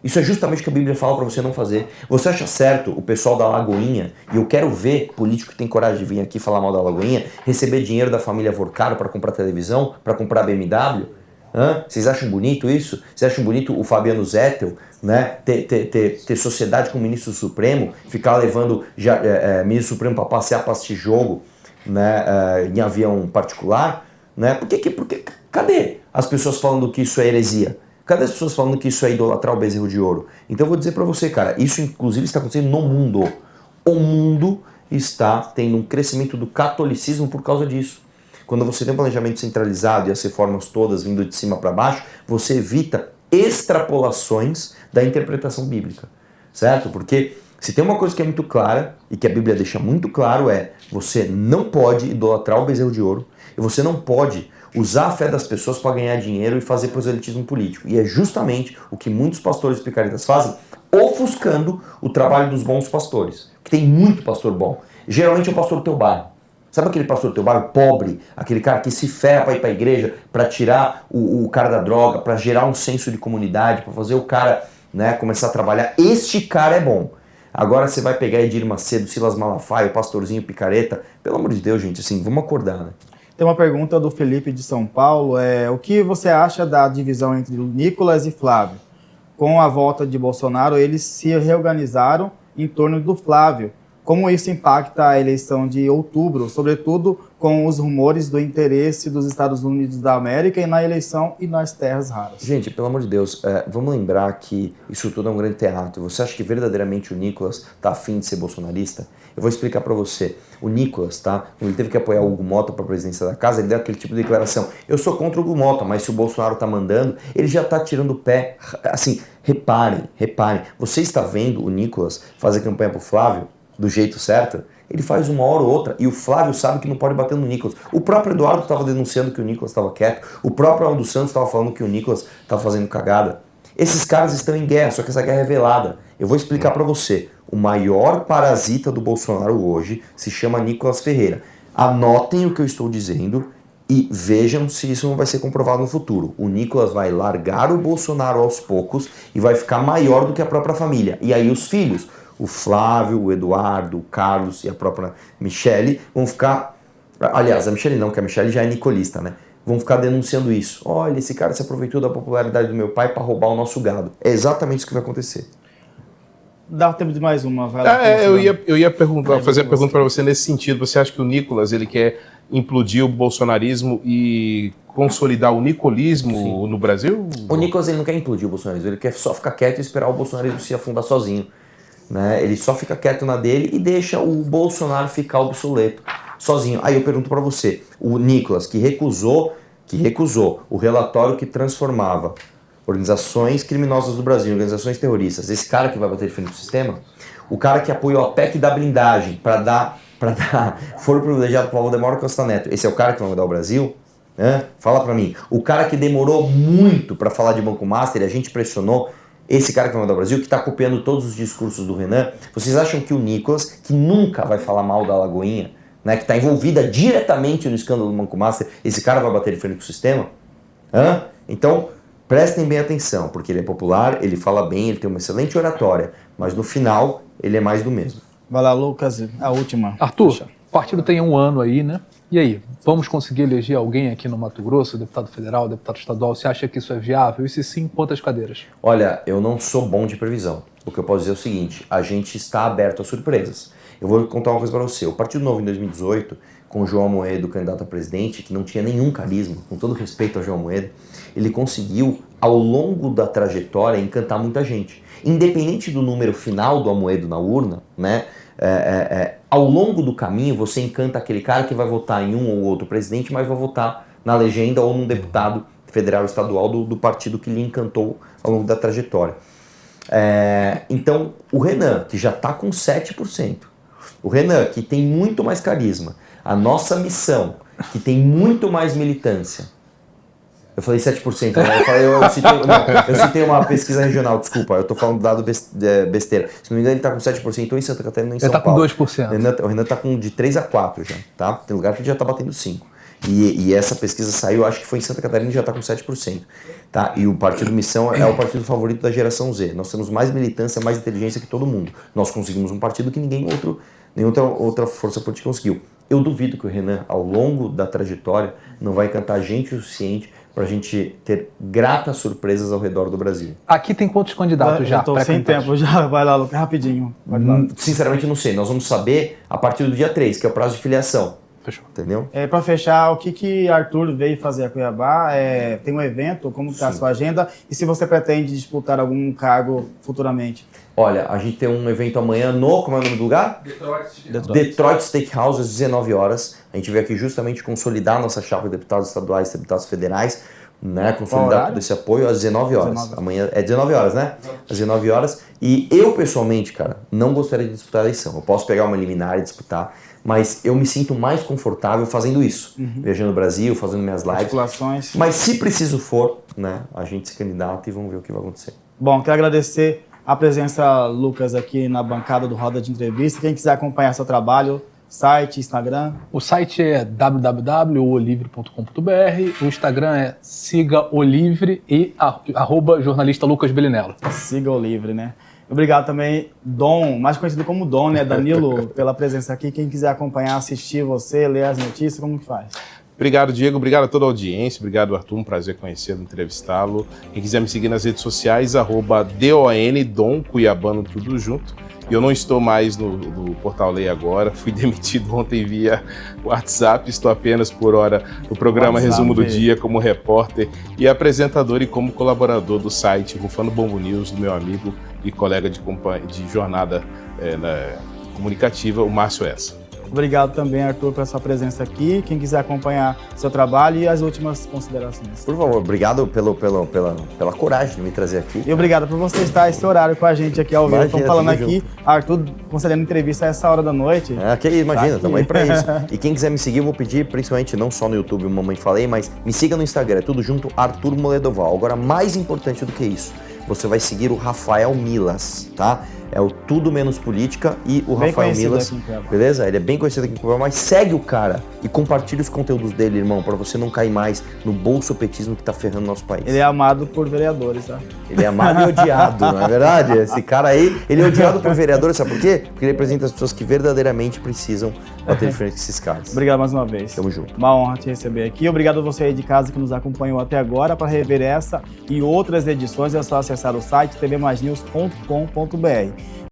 B: Isso é justamente o que a Bíblia fala para você não fazer. Você acha certo o pessoal da Lagoinha, e eu quero ver político que tem coragem de vir aqui falar mal da Lagoinha, receber dinheiro da família Vorcaro para comprar televisão, para comprar BMW? Vocês acham bonito isso? Vocês acham bonito o Fabiano Zettel, né, ter sociedade com o ministro Supremo, ficar levando ministro Supremo para passear para assistir jogo, né, em avião particular? Né? Porque cadê as pessoas falando que isso é heresia? Cadê as pessoas falando que isso é idolatrar o bezerro de ouro? Então eu vou dizer pra você, cara, isso inclusive está acontecendo no mundo. O mundo está tendo um crescimento do catolicismo por causa disso. Quando você tem um planejamento centralizado e as reformas todas vindo de cima para baixo, você evita extrapolações da interpretação bíblica, certo? Porque se tem uma coisa que é muito clara e que a Bíblia deixa muito claro você não pode idolatrar o bezerro de ouro e você não pode usar a fé das pessoas para ganhar dinheiro e fazer proselitismo político. E é justamente o que muitos pastores picaretas fazem, ofuscando o trabalho dos bons pastores. Que tem muito pastor bom. Geralmente é o pastor do teu bairro. Sabe aquele pastor do teu bairro pobre? Aquele cara que se ferra para ir para a igreja, para tirar o cara da droga, para gerar um senso de comunidade, para fazer o cara, né, começar a trabalhar. Este cara é bom. Agora você vai pegar Edir Macedo, Silas Malafaia, o pastorzinho picareta. Pelo amor de Deus, gente, assim, vamos acordar, né?
A: Tem uma pergunta do Felipe de São Paulo. O que você acha da divisão entre o Nicolas e Flávio? Com a volta de Bolsonaro, eles se reorganizaram em torno do Flávio. Como isso impacta a eleição de outubro, sobretudo com os rumores do interesse dos Estados Unidos da América e na eleição e nas terras raras? Gente,
B: pelo amor de Deus, vamos lembrar que isso tudo é um grande teatro. Você acha que verdadeiramente o Nicolas está afim de ser bolsonarista? Eu vou explicar para você. O Nicolas, tá? Quando ele teve que apoiar o Hugo Mota para a presidência da casa, ele deu aquele tipo de declaração. Eu sou contra o Hugo Mota, mas se o Bolsonaro tá mandando, ele já tá tirando o pé. Assim, reparem. Você está vendo o Nicolas fazer campanha pro Flávio do jeito certo? ele faz uma hora ou outra, e o Flávio sabe que não pode bater no Nicolas. O próprio Eduardo estava denunciando que o Nicolas estava quieto, o próprio Aldo Santos estava falando que o Nicolas estava fazendo cagada. Esses caras estão em guerra, só que essa guerra é velada. Eu vou explicar para você. O maior parasita do Bolsonaro hoje se chama Nicolas Ferreira. Anotem o que eu estou dizendo e vejam se isso não vai ser comprovado no futuro. O Nicolas vai largar o Bolsonaro aos poucos e vai ficar maior do que a própria família. E aí os filhos, o Flávio, o Eduardo, o Carlos e a própria Michele vão ficar... Aliás, a Michele não, que a Michele já é nicolista, né? Vão ficar denunciando isso. Olha, esse cara se aproveitou da popularidade do meu pai para roubar o nosso gado. É exatamente isso que vai acontecer.
A: Dá tempo de mais uma, vai lá.
C: Eu ia fazer a pergunta para você nesse sentido. Você acha que o Nicolas ele quer implodir o bolsonarismo e consolidar o nicolismo no Brasil?
B: O Nicolas ele não quer implodir o bolsonarismo, ele quer só ficar quieto e esperar o bolsonarismo se afundar sozinho. Né? Ele só fica quieto na dele e deixa o Bolsonaro ficar obsoleto, sozinho. Aí eu pergunto para você, o Nicolas que recusou o relatório que transformava organizações criminosas do Brasil, organizações terroristas, esse cara que vai bater de frente no sistema, o cara que apoiou a PEC da blindagem para dar foro privilegiado para o Valdemar Costa Neto, esse é o cara que vai mudar o Brasil? Fala para mim. O cara que demorou muito para falar de Banco Master e a gente pressionou, esse cara que vai mudar o Brasil, que está copiando todos os discursos do Renan, vocês acham que o Nicolas, que nunca vai falar mal da Lagoinha, né, que está envolvida diretamente no escândalo do Banco Master, esse cara vai bater de frente com o sistema? Então, prestem bem atenção, porque ele é popular, ele fala bem, ele tem uma excelente oratória, mas no final, ele é mais do mesmo.
A: Vai lá, Lucas, a última.
D: Arthur,
A: Puxa.
D: o partido tem 1 ano aí, né? E aí, vamos conseguir eleger alguém aqui no Mato Grosso, deputado federal, deputado estadual? Você acha que isso é viável? E se sim, quantas cadeiras?
B: Olha, eu não sou bom de previsão. O que eu posso dizer é o seguinte, a gente está aberto a surpresas. Eu vou contar uma coisa para você. O Partido Novo em 2018, com o João Amoedo, candidato a presidente, que não tinha nenhum carisma, com todo respeito ao João Amoedo, ele conseguiu, ao longo da trajetória, encantar muita gente. Independente do número final do Amoedo na urna, né? Ao longo do caminho você encanta aquele cara que vai votar em um ou outro presidente, mas vai votar na legenda ou num deputado federal estadual do partido que lhe encantou ao longo da trajetória. Então, o Renan, que já está com 7%, o Renan, que tem muito mais carisma, a nossa missão, que tem muito mais militância. Eu falei 7%, né? Eu citei uma pesquisa regional, desculpa, eu tô falando do dado besteira. Se não me engano, ele tá com 7% em Santa Catarina e em São Paulo.
D: Ele tá com 2%.
B: O Renan tá com de 3 a 4 já, tá? Tem lugar que ele já tá batendo 5%. E essa pesquisa saiu, acho que foi em Santa Catarina e já tá com 7%. Tá? E o Partido Missão é o partido favorito da geração Z. Nós temos mais militância, mais inteligência que todo mundo. Nós conseguimos um partido que nenhuma outra força política conseguiu. Eu duvido que o Renan, ao longo da trajetória, não vai encantar gente o suficiente para a gente ter gratas surpresas ao redor do Brasil.
D: Aqui tem quantos candidatos já?
A: Eu tô sem tempo já, vai lá, Lucas, rapidinho.
B: Sinceramente, não sei. Nós vamos saber a partir do dia 3, que é o prazo de filiação.
D: Fechou.
B: Entendeu?
A: Para fechar, o que Arthur veio fazer a Cuiabá? Tem um evento, como está a sua agenda? E se você pretende disputar algum cargo futuramente?
B: Olha, a gente tem um evento amanhã como é o nome do lugar? Detroit Steakhouse, às 19 horas. A gente veio aqui justamente consolidar nossa chapa de deputados estaduais e deputados federais, né? Consolidar todo esse apoio às 19 horas. 19. Amanhã é 19 horas, né? Às 19 horas. E eu, pessoalmente, cara, não gostaria de disputar a eleição. Eu posso pegar uma liminar e disputar, mas eu me sinto mais confortável fazendo isso. Viajando no Brasil, fazendo minhas lives.
A: Articulações.
B: Mas se preciso for, né? A gente se candidata e vamos ver o que vai acontecer.
A: Bom, quero agradecer a presença, Lucas, aqui na bancada do Roda de Entrevista. Quem quiser acompanhar seu trabalho, site, Instagram.
D: O site é www.olivre.com.br, o Instagram é sigaolivre e @jornalista Lucas Belinello.
A: Siga o Livre, né? Obrigado também, Dom, mais conhecido como Dom, né, Danilo, pela presença aqui. Quem quiser acompanhar, assistir você, ler as notícias, como que faz?
C: Obrigado, Diego. Obrigado a toda a audiência. Obrigado, Arthur. Um prazer conhecê-lo, entrevistá-lo. Quem quiser me seguir nas redes sociais, @DON Cuiabano, tudo junto. E eu não estou mais no Portal Lei agora. Fui demitido ontem via WhatsApp. Estou apenas por hora no programa Resumo do Dia como repórter e apresentador e como colaborador do site Rufando Bombo News, do meu amigo e colega de jornada comunicativa, o Márcio Essa.
A: Obrigado também, Arthur, pela sua presença aqui. Quem quiser acompanhar seu trabalho e as últimas considerações.
B: Por favor, obrigado pela coragem de me trazer aqui.
A: E obrigado por você estar esse horário com a gente aqui ao vivo.
B: Imagina,
A: Estamos falando
B: tamo
A: aqui, Arthur concedendo entrevista a essa hora da noite.
B: Imagina,
A: Tá
B: estamos aí pra isso. E quem quiser me seguir, eu vou pedir, principalmente não só no YouTube, Mamãe Falei, mas me siga no Instagram, é tudo junto, Arthur Moledoval. Agora, mais importante do que isso, você vai seguir o Rafael Milas, tá? É o Tudo Menos Política e o
A: Bem
B: Rafael
A: conhecido
B: Milas,
A: aqui em Cuiabá.
B: beleza? Ele é bem conhecido aqui em Cuiabá, mas segue o cara e compartilha os conteúdos dele, irmão, pra você não cair mais no bolsopetismo que tá ferrando nosso país.
A: Ele é amado por vereadores, tá?
B: Ele é amado e odiado, não é verdade? Esse cara aí, ele é odiado por vereadores, sabe por quê? Porque ele representa as pessoas que verdadeiramente precisam bater de frente com esses caras.
A: Obrigado mais uma vez.
B: Tamo junto.
A: Uma honra te receber aqui. Obrigado a você aí de casa que nos acompanhou até agora. Para rever essa e outras edições é só acessar o site tvmaisnews.com.br.